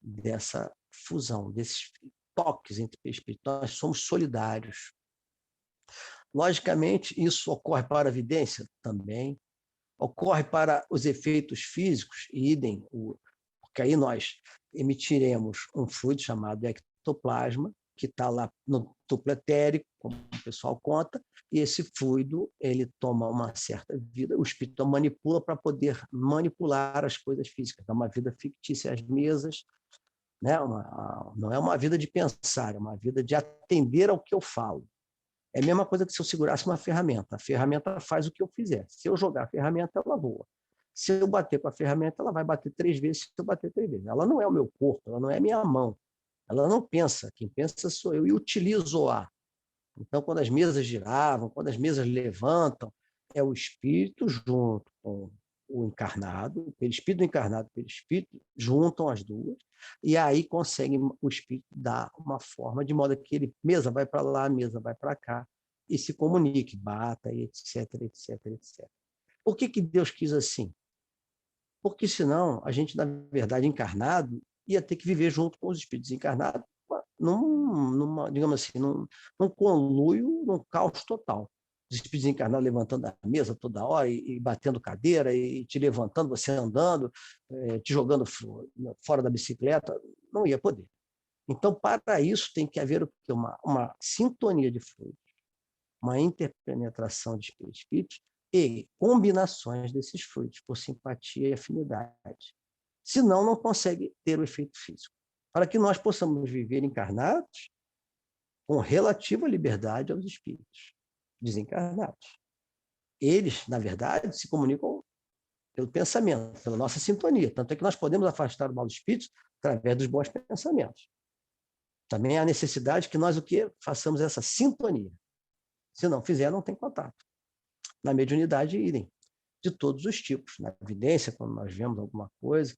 Dessa fusão, desses toques entre espíritos. Nós somos solidários. Logicamente, isso ocorre para a evidência também, ocorre para os efeitos físicos, idem, porque aí nós emitiremos um fluido chamado ectoplasma, que está lá no duplo etérico, como o pessoal conta, e esse fluido ele toma uma certa vida, o espírito manipula para poder manipular as coisas físicas, dá uma vida fictícia às mesas, né? Não é uma vida de pensar, é uma vida de atender ao que eu falo. É a mesma coisa que se eu segurasse uma ferramenta. A ferramenta faz o que eu fizer. Se eu jogar a ferramenta, ela voa. Se eu bater com a ferramenta, ela vai bater 3 vezes, se eu bater 3 vezes. Ela não é o meu corpo, ela não é a minha mão. Ela não pensa. Quem pensa sou eu e utilizo-a. Então, quando as mesas giravam, quando as mesas levantam, é o espírito junto com o encarnado, o perispírito encarnado e o perispírito juntam as duas, e aí conseguem o espírito dar uma forma de modo que ele, mesa vai para lá, mesa vai para cá, e se comunique, bata, etc, etc, etc. Por que Deus quis assim? Porque senão a gente, na verdade, encarnado, ia ter que viver junto com os espíritos encarnados, digamos assim, num conluio, num caos total. Os espíritos encarnados levantando a mesa toda hora e batendo cadeira e te levantando, você andando, te jogando fora da bicicleta, não ia poder. Então, para isso, tem que haver uma sintonia de fluidos, uma interpenetração de espíritos e combinações desses fluidos, por simpatia e afinidade. Senão, não consegue ter o efeito físico. Para que nós possamos viver encarnados com relativa liberdade aos espíritos desencarnados. Eles, na verdade, se comunicam pelo pensamento, pela nossa sintonia. Tanto é que nós podemos afastar o mal dos espíritos através dos bons pensamentos. Também há necessidade que nós façamos essa sintonia. Se não fizer, não tem contato. Na mediunidade, idem, de todos os tipos. Na evidência, quando nós vemos alguma coisa,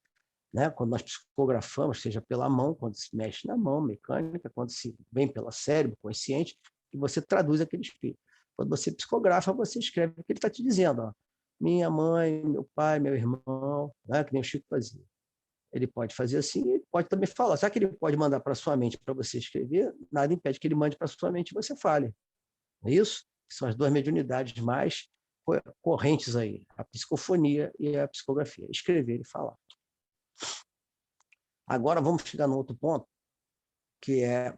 né, quando nós psicografamos, seja pela mão, quando se mexe na mão, mecânica, quando se vem pelo cérebro, consciente, e você traduz aquele espírito. Quando você psicografa, você escreve o que ele está te dizendo. Ó. Minha mãe, meu pai, meu irmão, né, que nem o Chico fazia. Ele pode fazer assim, ele pode também falar. Será que ele pode mandar para a sua mente para você escrever? Nada impede que ele mande para a sua mente e você fale. Não é isso? São as duas mediunidades mais correntes aí, a psicofonia e a psicografia, escrever e falar. Agora vamos chegar no outro ponto, que é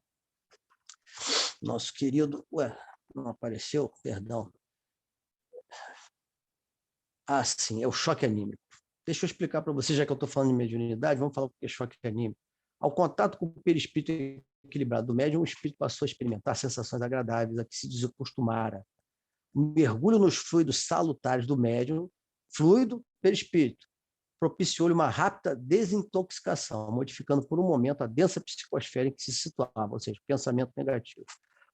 nosso querido... não apareceu? Perdão. Ah, sim, é o choque anímico. Deixa eu explicar para você, já que eu estou falando de mediunidade, vamos falar o que é choque anímico. Ao contato com o perispírito equilibrado do médium, o espírito passou a experimentar sensações agradáveis a que se desacostumara. Mergulho nos fluidos salutares do médium, fluido perispírito, propiciou-lhe uma rápida desintoxicação, modificando por um momento a densa psicosfera em que se situava, ou seja, pensamento negativo.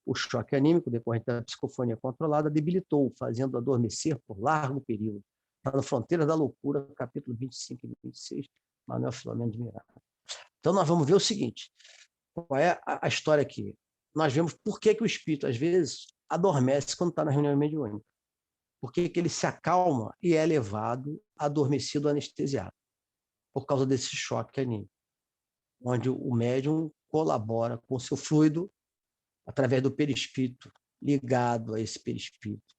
O choque anímico decorrente da psicofonia controlada debilitou-o, fazendo adormecer por largo período. Está na Fronteira da Loucura, capítulo 25 e 26, Manuel Filomeno de Miranda. Então, nós vamos ver o seguinte, qual é a história aqui? Nós vemos por que o espírito, às vezes, adormece quando está na reunião mediúnica. Por que ele se acalma e é levado adormecido, anestesiado, por causa desse choque anímico, onde o médium colabora com o seu fluido através do perispírito, ligado a esse perispírito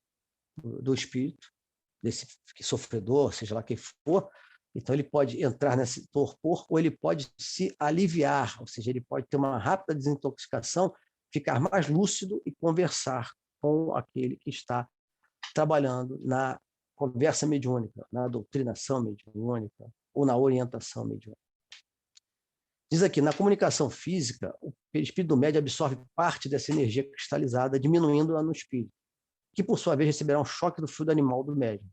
do espírito, desse sofredor, seja lá quem for. Então, ele pode entrar nesse torpor ou ele pode se aliviar, ou seja, ele pode ter uma rápida desintoxicação, ficar mais lúcido e conversar com aquele que está trabalhando na conversa mediúnica, na doutrinação mediúnica ou na orientação mediúnica. Diz aqui, na comunicação física, o perispírito do médium absorve parte dessa energia cristalizada, diminuindo-a no espírito, que, por sua vez, receberá um choque do fluido animal do médium,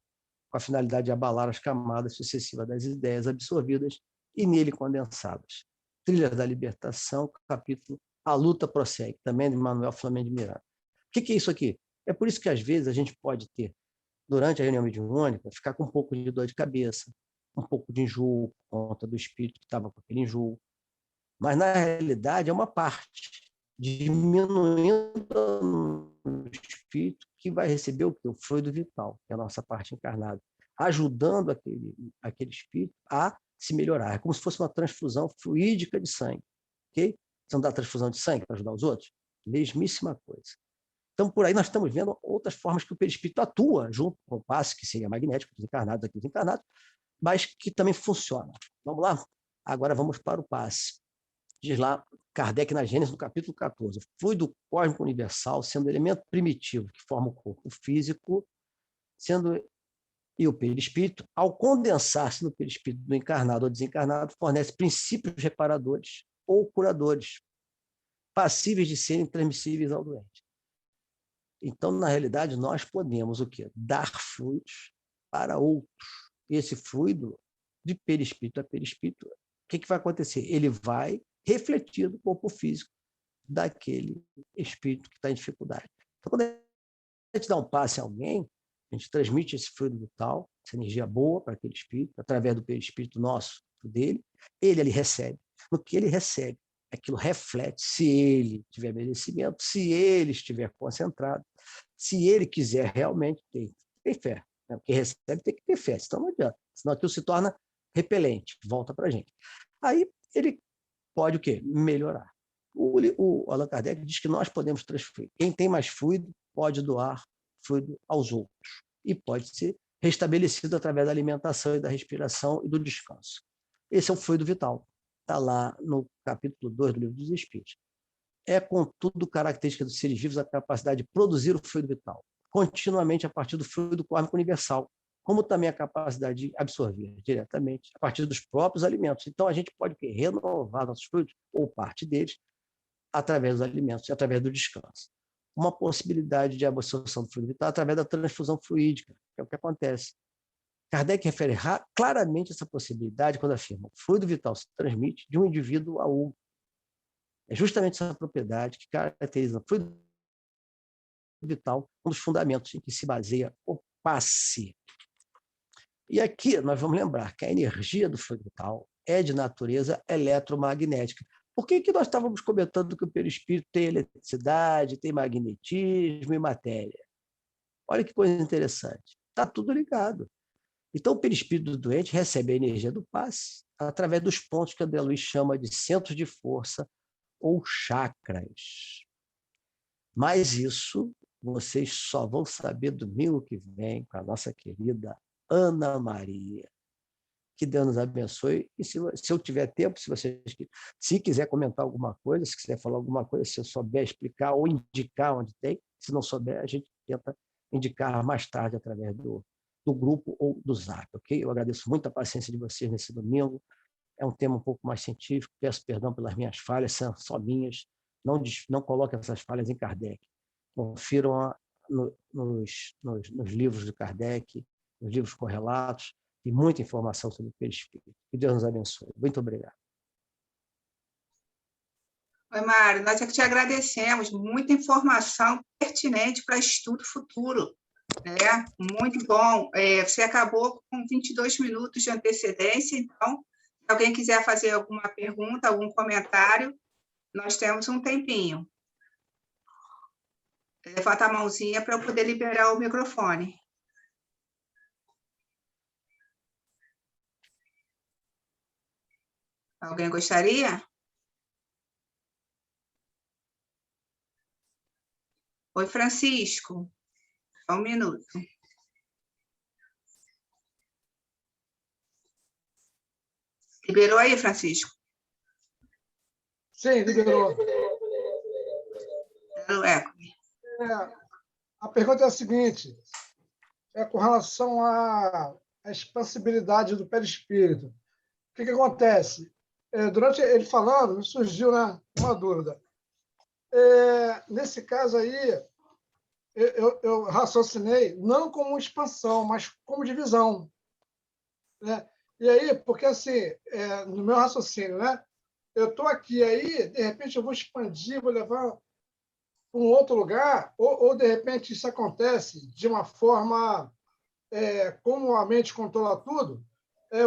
com a finalidade de abalar as camadas sucessivas das ideias absorvidas e nele condensadas. Trilhas da Libertação, capítulo A Luta Prossegue, também de Manuel Filomeno de Miranda. O que é isso aqui? É por isso que, às vezes, a gente pode ter, durante a reunião mediúnica, ficar com um pouco de dor de cabeça, um pouco de enjoo, por conta do espírito que estava com aquele enjoo. Mas, na realidade, é uma parte, diminuindo o espírito que vai receber o fluido vital, que é a nossa parte encarnada, ajudando aquele espírito a se melhorar. É como se fosse uma transfusão fluídica de sangue. Okay? Você não dá transfusão de sangue para ajudar os outros? Mesmíssima coisa. Então, por aí nós estamos vendo outras formas que o perispírito atua, junto com o passe, que seria magnético, dos encarnados, aqui dos encarnados, mas que também funciona. Vamos lá? Agora vamos para o passe. Diz lá Kardec na Gênesis, no capítulo 14, o fluido cósmico universal, sendo elemento primitivo que forma o corpo físico, e o perispírito, ao condensar-se no perispírito do encarnado ou desencarnado, fornece princípios reparadores ou curadores, passíveis de serem transmissíveis ao doente. Então, na realidade, nós podemos o quê? Dar fluidos para outros. E esse fluido, de perispírito a perispírito, o que vai acontecer? Ele vai refletir no corpo físico daquele espírito que está em dificuldade. Então, quando a gente dá um passe a alguém, a gente transmite esse fluido vital, essa energia boa para aquele espírito, através do perispírito nosso, dele, ele recebe. No que ele recebe, aquilo reflete, se ele tiver merecimento, se ele estiver concentrado, se ele quiser realmente ter fé. Né? Quem recebe tem que ter fé, senão não adianta. Senão aquilo se torna repelente, volta para a gente. Aí ele pode o quê? Melhorar. O Allan Kardec diz que nós podemos transferir. Quem tem mais fluido pode doar fluido aos outros e pode ser restabelecido através da alimentação e da respiração e do descanso. Esse é o fluido vital. Está lá no capítulo 2 do Livro dos Espíritos. É, contudo, característica dos seres vivos a capacidade de produzir o fluido vital, continuamente a partir do fluido cósmico universal, como também a capacidade de absorver diretamente a partir dos próprios alimentos. Então, a gente pode renovar nossos fluidos, ou parte deles, através dos alimentos e através do descanso. Uma possibilidade de absorção do fluido vital através da transfusão fluídica, que é o que acontece. Kardec refere claramente essa possibilidade quando afirma que o fluido vital se transmite de um indivíduo a outro. É justamente essa propriedade que caracteriza o fluido vital, um dos fundamentos em que se baseia o passe. E aqui nós vamos lembrar que a energia do fluido vital é de natureza eletromagnética. Por que nós estávamos comentando que o perispírito tem eletricidade, tem magnetismo e matéria? Olha que coisa interessante. Está tudo ligado. Então, o perispírito do doente recebe a energia do passe através dos pontos que André Luiz chama de centros de força ou chakras. Mas isso vocês só vão saber domingo que vem com a nossa querida Ana Maria. Que Deus nos abençoe. E se eu tiver tempo, se quiser comentar alguma coisa, se quiser falar alguma coisa, se eu souber explicar ou indicar onde tem, se não souber, a gente tenta indicar mais tarde através do grupo ou do Zap, ok? Eu agradeço muito a paciência de vocês nesse domingo. É um tema um pouco mais científico, peço perdão pelas minhas falhas, são só minhas. Não coloquem essas falhas em Kardec. Confiram nos livros de Kardec, nos livros correlatos, e muita informação sobre o perispírito. Que Deus nos abençoe. Muito obrigado. Oi, Mário, nós é que te agradecemos. Muita informação pertinente para estudo futuro. Muito bom. Você acabou com 22 minutos de antecedência, então, se alguém quiser fazer alguma pergunta, algum comentário, nós temos um tempinho. Levanta a mãozinha para eu poder liberar o microfone. Alguém gostaria? Oi, Francisco. Só um minuto. Liberou aí, Francisco? Sim, liberou. A pergunta é a seguinte, com relação à expansibilidade do perispírito. O que acontece? Durante ele falando, me surgiu, né, uma dúvida. Nesse caso aí, eu raciocinei não como expansão, mas como divisão. Né? E aí, porque assim, no meu raciocínio, né, eu estou aqui, aí, de repente, eu vou expandir, vou levar para um outro lugar, ou de repente isso acontece de uma forma, como a mente controla tudo,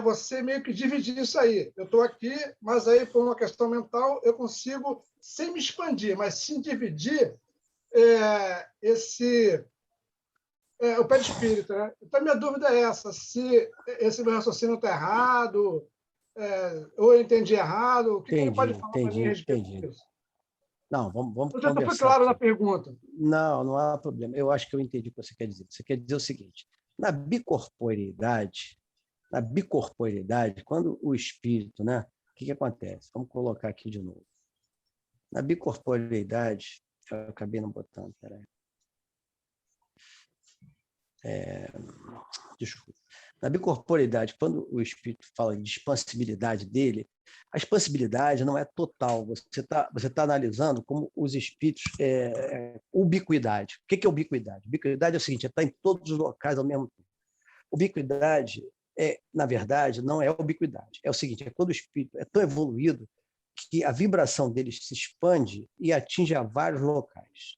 você meio que dividir isso aí. Eu estou aqui, mas aí, por uma questão mental, eu consigo, sem me expandir, mas sem dividir o perispírito. Né? Então, minha dúvida é essa, se esse meu raciocínio está errado, ou eu entendi errado, o que você pode falar para mim a respeito disso? Não, vamos Você não conversar foi claro aqui. na pergunta. Não há problema. Eu acho que eu entendi o que você quer dizer. Você quer dizer o seguinte, na bicorporeidade, quando o espírito, né? O que acontece? Vamos colocar aqui de novo. Na bicorporeidade, eu acabei não botando, peraí. Desculpa. Na bicorporeidade, quando o espírito fala de expansibilidade dele, a expansibilidade não é total. Você tá analisando como os espíritos... ubiquidade. O que é ubiquidade? Ubiquidade é o seguinte, está em todos os locais ao mesmo tempo. Ubiquidade, na verdade, não é ubiquidade. É o seguinte, é quando o espírito é tão evoluído que a vibração dele se expande e atinge a vários locais.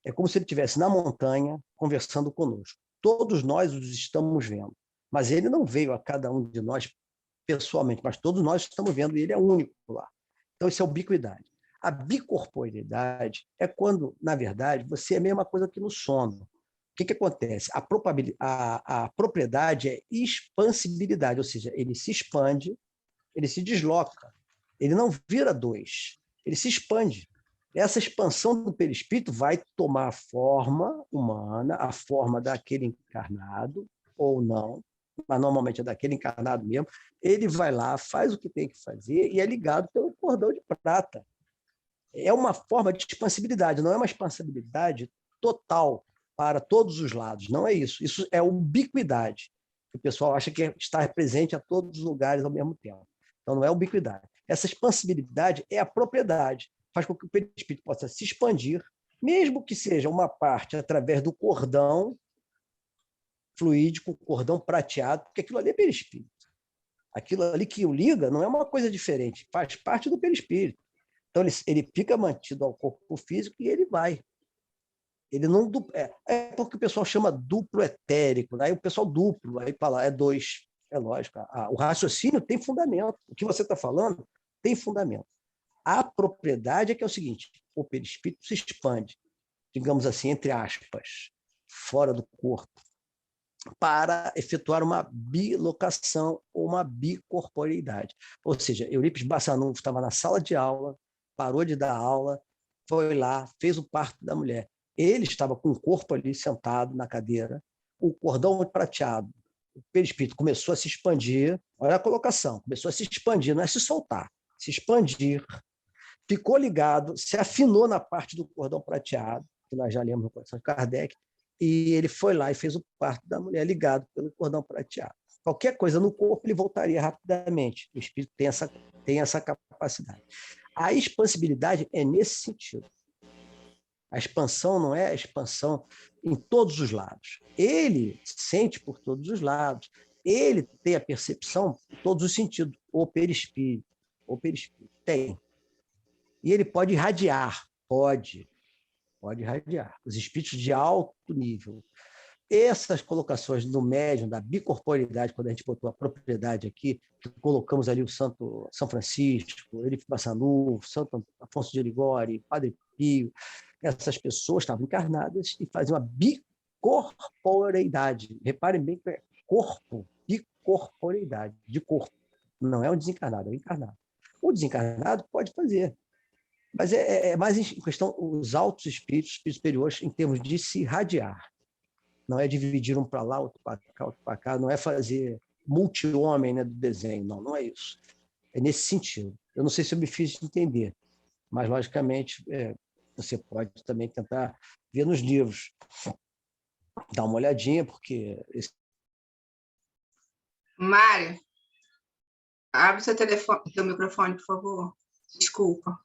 É como se ele estivesse na montanha conversando conosco. Todos nós os estamos vendo, mas ele não veio a cada um de nós pessoalmente, mas todos nós estamos vendo e ele é único lá. Então, isso é ubiquidade. A bicorporeidade é quando, na verdade, você é a mesma coisa que no sono. O que acontece? A propriedade é expansibilidade, ou seja, ele se expande, ele se desloca, ele não vira dois, ele se expande. Essa expansão do perispírito vai tomar a forma humana, a forma daquele encarnado, ou não, mas normalmente é daquele encarnado mesmo. Ele vai lá, faz o que tem que fazer e é ligado pelo cordão de prata. É uma forma de expansibilidade, não é uma expansibilidade total para todos os lados, não é isso. Isso é ubiquidade. O pessoal acha que está presente a todos os lugares ao mesmo tempo. Então, não é ubiquidade. Essa expansibilidade é a propriedade. Faz com que o perispírito possa se expandir, mesmo que seja uma parte através do cordão fluídico, cordão prateado, porque aquilo ali é perispírito. Aquilo ali que o liga não é uma coisa diferente, faz parte do perispírito. Então, ele fica mantido ao corpo físico e ele vai. Ele não porque o pessoal chama duplo etérico, aí o pessoal duplo, aí fala, é dois. É lógico, o raciocínio tem fundamento. O que você está falando tem fundamento. A propriedade é que é o seguinte, o perispírito se expande, digamos assim, entre aspas, fora do corpo, para efetuar uma bilocação ou uma bicorporeidade. Ou seja, Eurípides Bassanufo estava na sala de aula, parou de dar aula, foi lá, fez o parto da mulher. Ele estava com o corpo ali sentado na cadeira, o cordão prateado, o perispírito começou a se expandir, olha a colocação, começou a se expandir, não é se soltar, se expandir, ficou ligado, se afinou na parte do cordão prateado, que nós já lemos no Coração de Kardec, e ele foi lá e fez o parto da mulher ligado pelo cordão prateado. Qualquer coisa no corpo, ele voltaria rapidamente. O espírito tem essa capacidade. A expansibilidade é nesse sentido. A expansão não é a expansão em todos os lados. Ele sente por todos os lados, ele tem a percepção de todos os sentidos, o perispírito, tem. E ele pode irradiar, pode irradiar. Os espíritos de alto nível. Essas colocações do médium, da bicorporeidade, quando a gente botou a propriedade aqui, colocamos ali o Santo São Francisco, Elif Bassanu, Santo Afonso de Ligório, Padre Pio, essas pessoas estavam encarnadas e faziam uma bicorporeidade. Reparem bem que é corpo, bicorporeidade, de corpo. Não é um desencarnado, é um encarnado. O desencarnado pode fazer, mas é mais em questão os altos espíritos superiores em termos de se irradiar. Não é dividir um para lá, outro para cá, outro para cá, não é fazer multi-homem, né, do desenho, não é isso. É nesse sentido. Eu não sei se eu me fiz entender, mas, logicamente, você pode também tentar ver nos livros. Dar uma olhadinha, porque... Mário, abre seu microfone, por favor. Desculpa.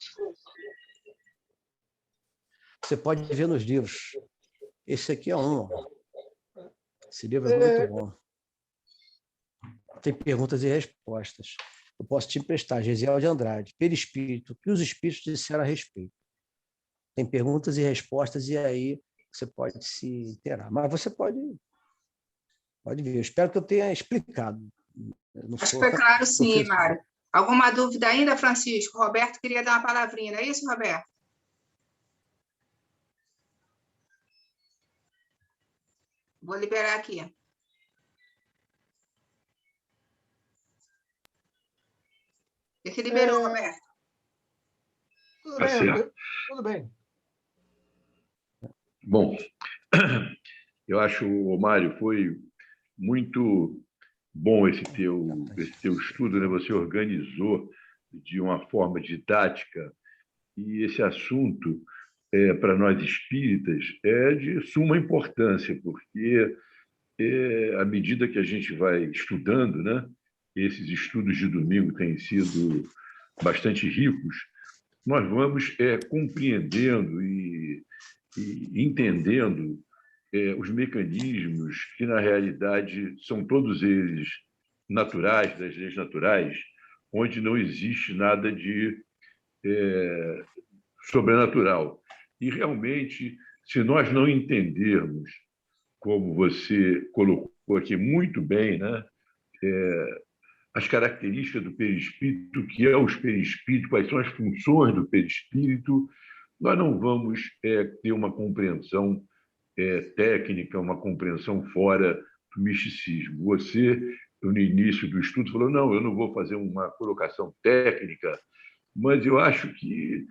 Você pode ver nos livros. Esse aqui é um. Esse livro é muito bom. Tem perguntas e respostas. Eu posso te emprestar, Gesiel de Andrade. Perispírito, o que os espíritos disseram a respeito? Tem perguntas e respostas, e aí você pode se inteirar. Mas você pode ver. Eu espero que eu tenha explicado. Acho que foi claro, sim, Mário. Alguma dúvida ainda, Francisco? Roberto queria dar uma palavrinha, não é isso, Roberto? Vou liberar aqui. Você liberou, Roberto? Tudo bem. Bom, eu acho, Mário, foi muito bom esse teu estudo, né? Você organizou de uma forma didática, e esse assunto, para nós espíritas, é de suma importância, porque à medida que a gente vai estudando, né? Esses estudos de domingo têm sido bastante ricos, nós vamos compreendendo e entendendo os mecanismos que, na realidade, são todos eles naturais, das leis naturais, onde não existe nada de sobrenatural. E, realmente, se nós não entendermos, como você colocou aqui muito bem, né, as características do perispírito, o que é o perispírito, quais são as funções do perispírito, nós não vamos ter uma compreensão técnica, uma compreensão fora do misticismo. Você, no início do estudo, falou, não, eu não vou fazer uma colocação técnica, mas eu acho que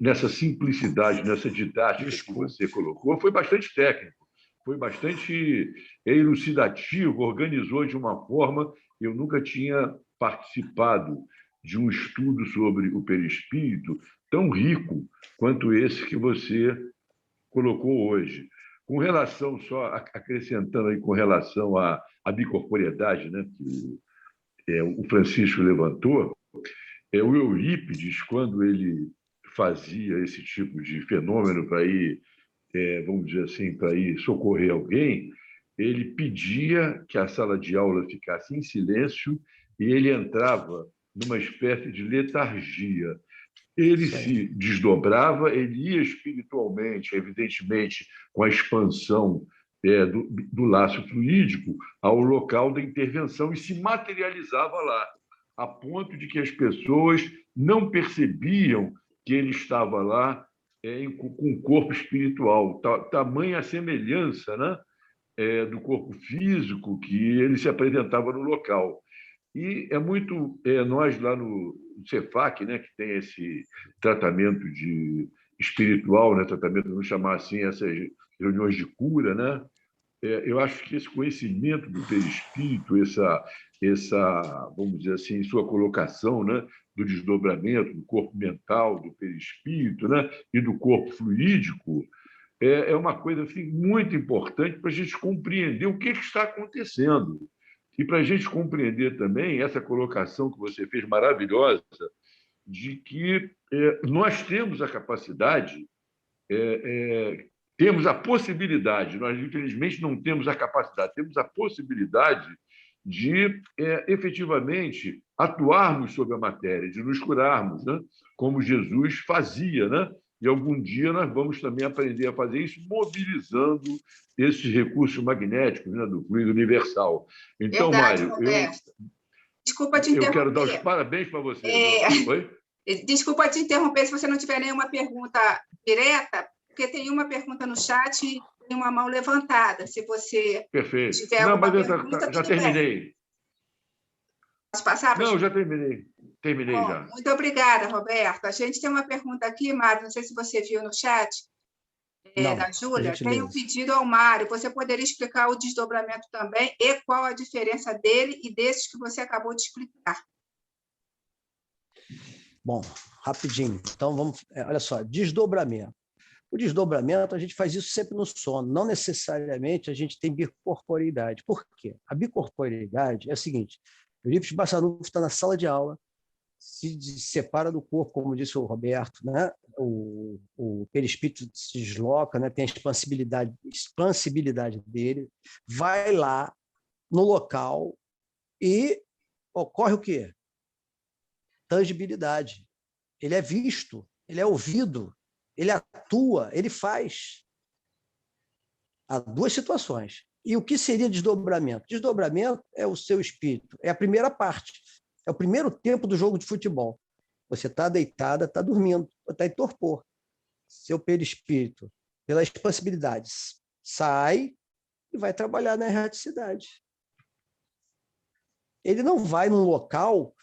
nessa simplicidade, nessa didática que você colocou, foi bastante técnico, foi bastante elucidativo, organizou de uma forma... Eu nunca tinha participado de um estudo sobre o perispírito tão rico quanto esse que você colocou hoje. Com relação, só acrescentando aí, com relação à bicorporeidade, né, que o Francisco levantou, o Eurípides, quando ele fazia esse tipo de fenômeno para ir, vamos dizer assim, para ir socorrer alguém, ele pedia que a sala de aula ficasse em silêncio e ele entrava numa espécie de letargia. Ele se desdobrava, ele ia espiritualmente, evidentemente, com a expansão do laço fluídico, ao local da intervenção e se materializava lá, a ponto de que as pessoas não percebiam que ele estava lá com o corpo espiritual. Tamanha semelhança, né, do corpo físico que ele se apresentava no local. E é muito... nós lá no CEFAC, né, que tem esse tratamento espiritual, né, tratamento, vamos chamar assim, essas reuniões de cura, né, eu acho que esse conhecimento do perispírito, essa, vamos dizer assim, sua colocação, né, do desdobramento do corpo mental, do perispírito, né, e do corpo fluídico, é uma coisa assim, muito importante para a gente compreender o que está acontecendo. E para a gente compreender também essa colocação que você fez maravilhosa, de que nós temos a capacidade, temos a possibilidade, nós infelizmente não temos a capacidade, temos a possibilidade de efetivamente atuarmos sobre a matéria, de nos curarmos, né? Como Jesus fazia, né? E algum dia nós vamos também aprender a fazer isso, mobilizando esses recursos magnéticos, né, do fluido universal. Então, Verdade, Mário, Roberto. Desculpa te eu quero dar os interromper. parabéns para você. Oi? Desculpa te interromper se você não tiver nenhuma pergunta direta, porque tem uma pergunta no chat e tem uma mão levantada. Se você Perfeito. tiver Não, alguma mas pergunta, já tudo bem. terminei. Posso passar? Não, já terminei. Terminei Bom, já. muito obrigada, Roberto. A gente tem uma pergunta aqui, Mário, não sei se você viu no chat, Não, da por Júlia. Tem um gentileza. pedido ao Mário. Você poderia explicar o desdobramento também e qual a diferença dele e desses que você acabou de explicar? Bom, rapidinho. Então, olha só, desdobramento. O desdobramento, a gente faz isso sempre no sono. Não necessariamente a gente tem bicorporeidade. Por quê? A bicorporeidade é o seguinte: o Eurípides Barçanufo está na sala de aula, se separa do corpo, como disse o Roberto, né? O perispírito se desloca, né? Tem a expansibilidade dele, vai lá no local e ocorre o quê? Tangibilidade. Ele é visto, ele é ouvido, ele atua, ele faz. Há duas situações. E o que seria desdobramento? Desdobramento é o seu espírito, é a primeira parte, é o primeiro tempo do jogo de futebol. Você está deitada, está dormindo, está em torpor. Seu perispírito, pela expansibilidade, sai e vai trabalhar na erraticidade. Ele não vai num local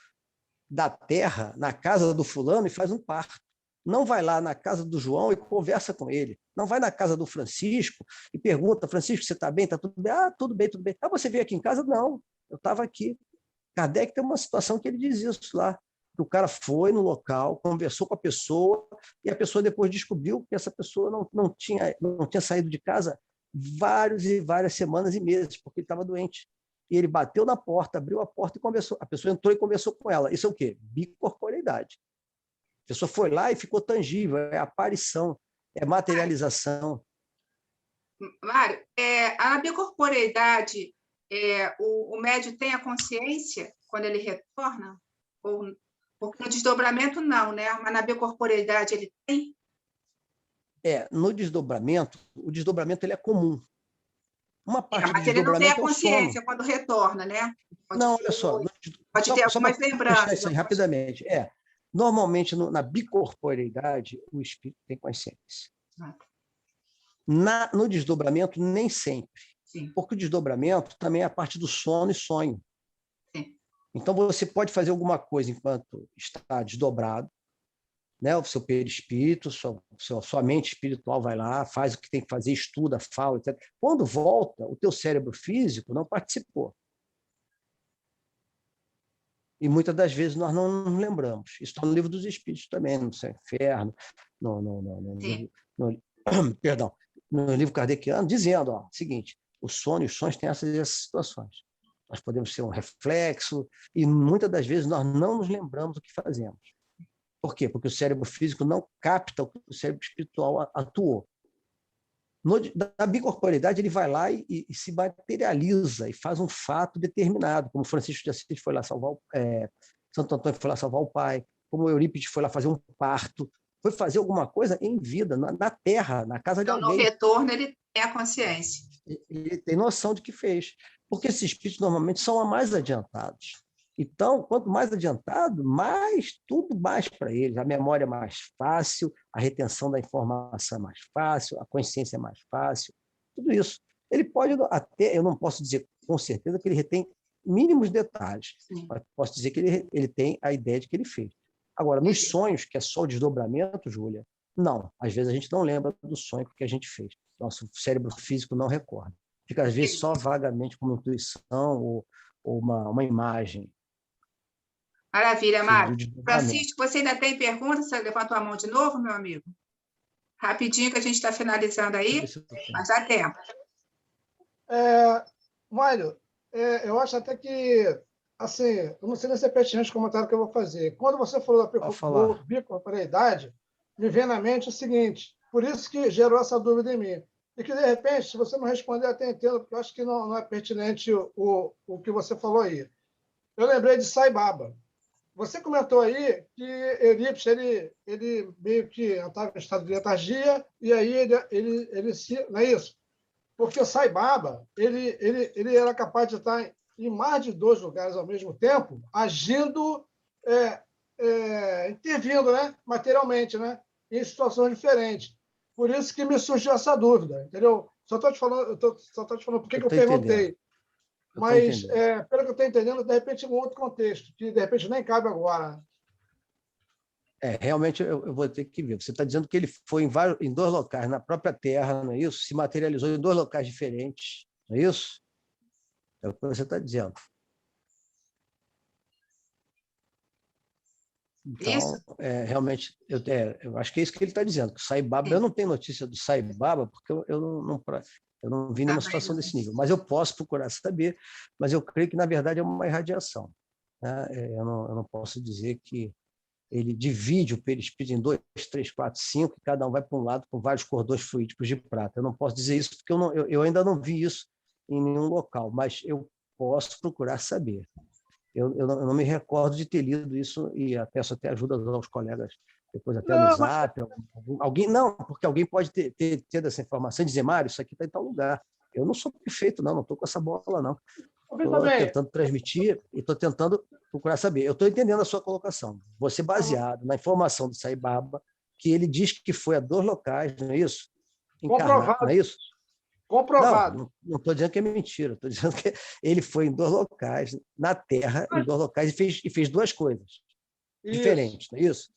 da terra, na casa do fulano, e faz um parto. Não vai lá na casa do João e conversa com ele. Não vai na casa do Francisco e pergunta: Francisco, você está bem? Está tudo bem? Ah, tudo bem, tudo bem. Ah, você veio aqui em casa? Não, eu estava aqui. Kardec tem uma situação que ele diz isso lá, que o cara foi no local, conversou com a pessoa, e a pessoa depois descobriu que essa pessoa não tinha saído de casa várias semanas e meses, porque ele estava doente. E ele bateu na porta, abriu a porta e conversou. A pessoa entrou e conversou com ela. Isso é o quê? Bicorporeidade. A pessoa foi lá e ficou tangível, é aparição, é materialização. Mário, a bicorporeidade, o médium tem a consciência quando ele retorna? Porque no desdobramento não, né? Mas na bicorporeidade ele tem? No desdobramento, o desdobramento ele é comum. Uma parte Mas do ele não tem a desdobramento é o consciência sono. quando retorna, né? Não, olha só. Pode ter algumas lembranças. Isso aí, rapidamente. Normalmente, na bicorporeidade, o espírito tem consciência. No desdobramento, nem sempre. Sim. Porque o desdobramento também é a parte do sono e sonho. Sim. Então, você pode fazer alguma coisa enquanto está desdobrado, né? O seu perispírito, sua mente espiritual vai lá, faz o que tem que fazer, estuda, fala, etc. Quando volta, o teu cérebro físico não participou. E muitas das vezes nós não nos lembramos. Isso está no Livro dos Espíritos também, no Céu e Inferno, perdão, no livro kardeciano, dizendo o seguinte: o sono e os sonhos têm essas situações. Nós podemos ser um reflexo, e muitas das vezes nós não nos lembramos do que fazemos. Por quê? Porque o cérebro físico não capta o que o cérebro espiritual atuou. Na bicorporeidade, ele vai lá e se materializa e faz um fato determinado, como Francisco de Assis foi lá salvar Santo Antônio foi lá salvar o pai, como Eurípides foi lá fazer um parto, foi fazer alguma coisa em vida, na terra, na casa de alguém. Então, no retorno, ele tem a consciência. Ele tem noção de que fez. Porque esses espíritos normalmente são mais adiantados. Então, quanto mais adiantado, tudo mais para eles. A memória é mais fácil, a retenção da informação é mais fácil, a consciência é mais fácil, tudo isso. Ele pode até, eu não posso dizer com certeza que ele retém mínimos detalhes, mas posso dizer que ele tem a ideia de que ele fez. Agora, nos sonhos, que é só o desdobramento, Júlia, não. Às vezes a gente não lembra do sonho que a gente fez. Nosso cérebro físico não recorda. Fica, às vezes, só vagamente como intuição ou uma imagem. Maravilha, Mário. Francisco, você ainda tem pergunta? Você levantou a mão de novo, meu amigo? Rapidinho, que a gente está finalizando aí, mas dá tempo. Mário, eu acho até que, assim, eu não sei nem se é pertinente o comentário que eu vou fazer. Quando você falou da bicorporeidade, me vem na mente o seguinte: por isso que gerou essa dúvida em mim. e que, de repente, se você não responder, até entendo, porque eu acho que não é pertinente o que você falou aí. Eu lembrei de Sai Baba. Você comentou aí que Eurípides, ele meio que estava em estado de letargia, e aí ele se... Não é isso? Porque o Sai Baba, ele era capaz de estar em mais de 2 lugares ao mesmo tempo, agindo, intervindo, né, materialmente, né, em situações diferentes. Por isso que me surgiu essa dúvida, entendeu? Só estou te falando, só tô te falando por que eu perguntei. Mas, pelo que eu estou entendendo, de repente, um outro contexto, que de repente nem cabe agora. Realmente eu vou ter que ver. Você está dizendo que ele foi em 2 locais, na própria Terra, não é isso? Se materializou em 2 locais diferentes, não é isso? É o que você está dizendo. Então, Isso? realmente, eu acho que é isso que ele está dizendo. Que o Sai Baba, eu não tenho notícia do Sai Baba, porque eu não vi nenhuma situação desse nível. Mas eu posso procurar saber, mas eu creio que, na verdade, é uma irradiação. Né? Eu não posso dizer que ele divide o perispírito em 2, 3, 4, 5, e cada um vai para um lado com vários cordões fluídicos de prata. Eu não posso dizer isso, porque eu ainda não vi isso em nenhum local, mas eu posso procurar saber. Eu não me recordo de ter lido isso, e peço até ajuda aos colegas, depois até no Zap. Alguém, não, porque alguém pode ter essa informação e dizer, Mário, isso aqui está em tal lugar. Eu não sou perfeito, não estou com essa bola, não. Estou tentando transmitir e estou tentando procurar saber. Eu estou entendendo a sua colocação. Você baseado na informação do Sai Baba, que ele diz que foi a 2 locais, não é isso? Comprovado. Não é isso? Comprovado. Não estou dizendo que é mentira. Estou dizendo que ele foi em 2 locais, na Terra, em 2 locais, e fez 2 coisas diferentes, não é isso?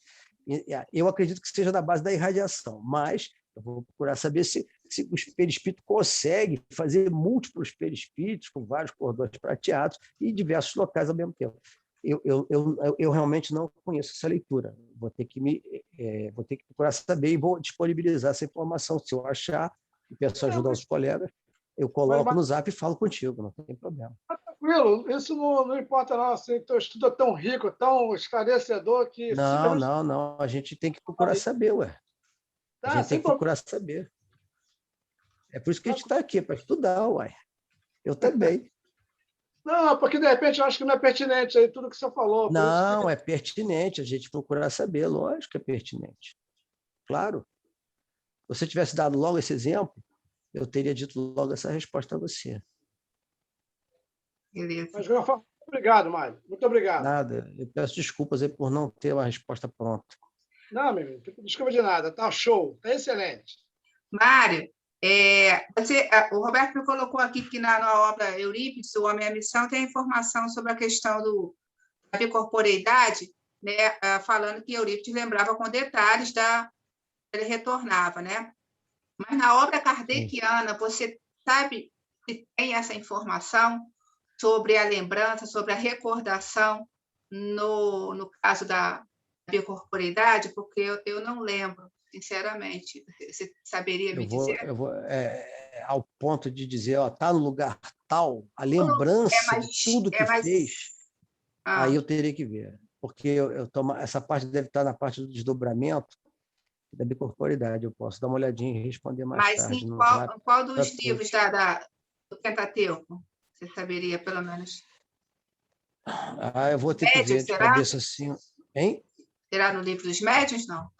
Eu acredito que seja da base da irradiação, mas eu vou procurar saber se o perispírito consegue fazer múltiplos perispíritos com vários cordões prateados e em diversos locais ao mesmo tempo. Eu realmente não conheço essa leitura. Vou ter que procurar saber e vou disponibilizar essa informação. Se eu achar, e peço ajuda aos colegas, eu coloco no Zap e falo contigo, não tem problema. Tranquilo, isso não importa, não. Assim, teu estudo é tão rico, tão esclarecedor que... Não. A gente tem que procurar saber, ué. A gente tem que procurar saber. É por isso que a gente está aqui, para estudar, uai. Eu também. Não, porque de repente eu acho que não é pertinente aí tudo que você falou. Não, é pertinente a gente procurar saber, lógico que é pertinente. Claro. Se você tivesse dado logo esse exemplo, eu teria dito logo essa resposta a você. Beleza. Mas, obrigado, Mário. Muito obrigado. Nada. Eu peço desculpas aí por não ter uma resposta pronta. Não, meu amigo, desculpa de nada. Tá show, tá excelente. Mário, o Roberto me colocou aqui que na obra Eurípides, O Homem e a Missão, tem a informação sobre a questão da bicorporeidade, né, falando que Eurípides lembrava com detalhes ele retornava, né? Mas na obra kardeciana, você sabe se tem essa informação sobre a lembrança, sobre a recordação no caso da bicorporeidade? Porque eu não lembro, sinceramente. Você saberia me dizer? Eu vou ao ponto de dizer, está no lugar tal, a lembrança de tudo que fez, aí eu teria que ver. Porque essa parte deve estar na parte do desdobramento da bicorporidade. Eu posso dar uma olhadinha e responder mais tarde. Mas qual dos livros do Pentateuco? Você saberia, pelo menos? Eu vou ter que ver de cabeça assim. Hein? Será no livro dos médiuns, não?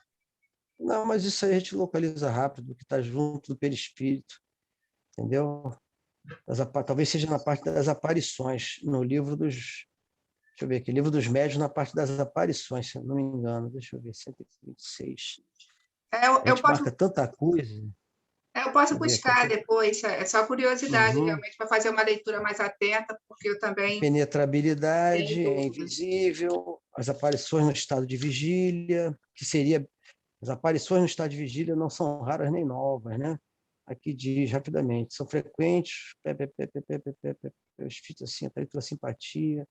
Não, mas isso aí a gente localiza rápido, que está junto do perispírito. Entendeu? Talvez seja na parte das aparições, no livro dos... Deixa eu ver aqui, livro dos médiuns, na parte das aparições, se eu não me engano. Deixa eu ver, 126. Marca tanta coisa. Eu posso buscar depois, é só curiosidade, realmente, para fazer uma leitura mais atenta, porque eu também... Penetrabilidade, é invisível, as aparições no estado de vigília, que seria... As aparições no estado de vigília não são raras nem novas, né? Aqui diz rapidamente, são frequentes, espírito assim, atrito da simpatia.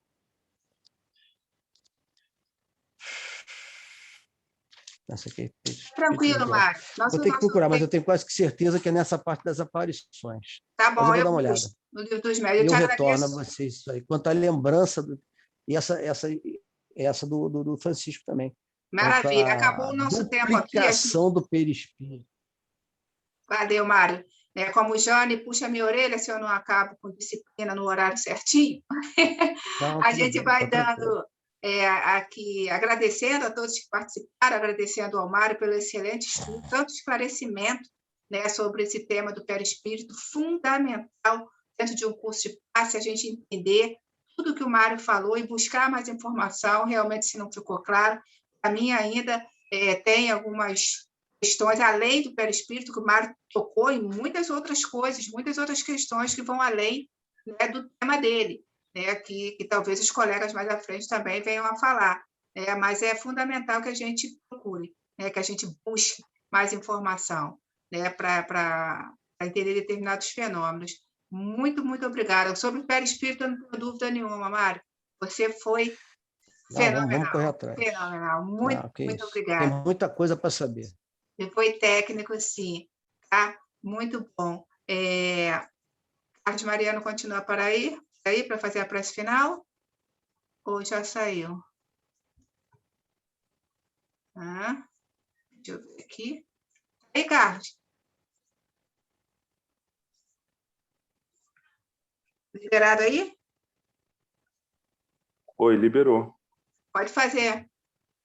Essa aqui, tranquilo, Mário. Vou ter que procurar, mas eu tenho quase que certeza que é nessa parte das aparições. Tá bom, mas eu vou dar uma olhada. No livro dos médiuns, eu retorno a vocês isso aí. Quanto à lembrança, e essa do Francisco também. Maravilha, acabou o nosso tempo aqui. Duplicação do perispírito. Valeu, Mário. Como o Jane puxa a minha orelha se eu não acabo com disciplina no horário certinho, Não, a tudo gente bem, vai tá tranquilo. dando aqui, agradecendo a todos que participaram, agradecendo ao Mário pelo excelente estudo, tanto esclarecimento, né, sobre esse tema do perispírito, fundamental dentro de um curso de passe, a gente entender tudo que o Mário falou e buscar mais informação, realmente, se não ficou claro, para mim ainda tem algumas questões além do perispírito, que o Mário tocou em muitas outras coisas, muitas outras questões que vão além, né, do tema dele, né, que talvez os colegas mais à frente também venham a falar, né, mas é fundamental que a gente procure, né, que a gente busque mais informação, né, para entender determinados fenômenos. Muito, muito obrigada. Sobre o perispírito, eu não tenho dúvida nenhuma, Mário. Você foi Não, vamos correr atrás. fenomenal. Muito, Não, que muito isso. Tem obrigada. muita coisa para saber. Você foi técnico, sim. Tá? Muito bom. Carlos Mariano continua para aí para fazer a prece final? Ou já saiu? Deixa eu ver aqui. Aí, Carlos. Liberado aí? Oi, liberou. Pode fazer.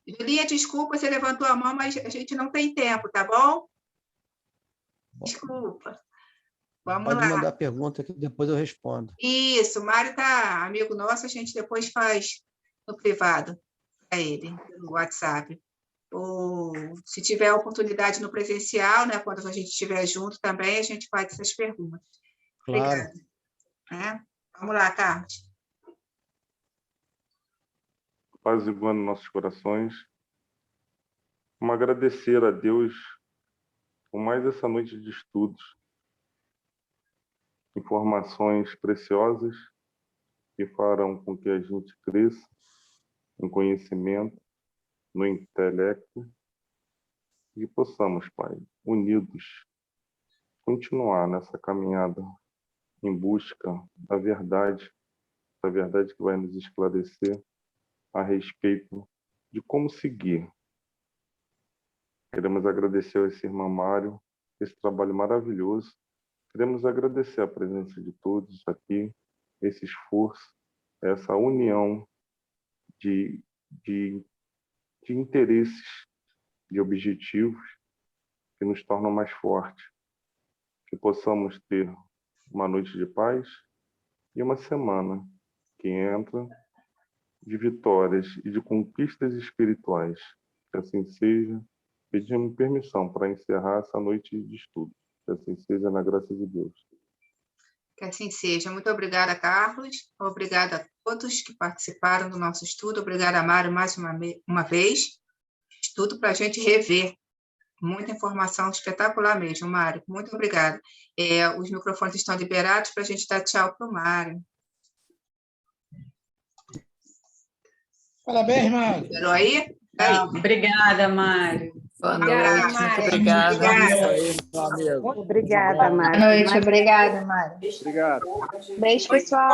Julinha, desculpa, você levantou a mão, mas a gente não tem tempo, tá bom? Desculpa. Vamos Pode lá. mandar pergunta que depois eu respondo. Isso, o Mário tá amigo nosso, a gente depois faz no privado para ele, no WhatsApp. Ou se tiver oportunidade no presencial, né, quando a gente estiver junto também, a gente faz essas perguntas. Claro. Obrigada. Vamos lá, Carlos. Apaziguando nossos corações. Vamos agradecer a Deus por mais essa noite de estudos. Informações preciosas que farão com que a gente cresça em conhecimento, no intelecto, e possamos, Pai, unidos, continuar nessa caminhada em busca da verdade que vai nos esclarecer a respeito de como seguir. Queremos agradecer a esse irmão Mário, esse trabalho maravilhoso. Queremos agradecer a presença de todos aqui, esse esforço, essa união de interesses, de objetivos que nos tornam mais fortes. Que possamos ter uma noite de paz e uma semana que entra de vitórias e de conquistas espirituais. Que assim seja. Pedimos permissão para encerrar essa noite de estudo. Que assim seja, na graça de Deus. Que assim seja. Muito obrigada, Carlos. Obrigada a todos que participaram do nosso estudo. Obrigada, Mário, mais uma vez. Estudo para a gente rever. Muita informação espetacular mesmo, Mário. Muito obrigada. Os microfones estão liberados para a gente dar tchau para o Mário. Parabéns, Mário. Liberou aí? Obrigada, Mário. Boa noite, muito obrigada. Obrigada, Mário. Boa noite, obrigada, Mário. Beijo, pessoal.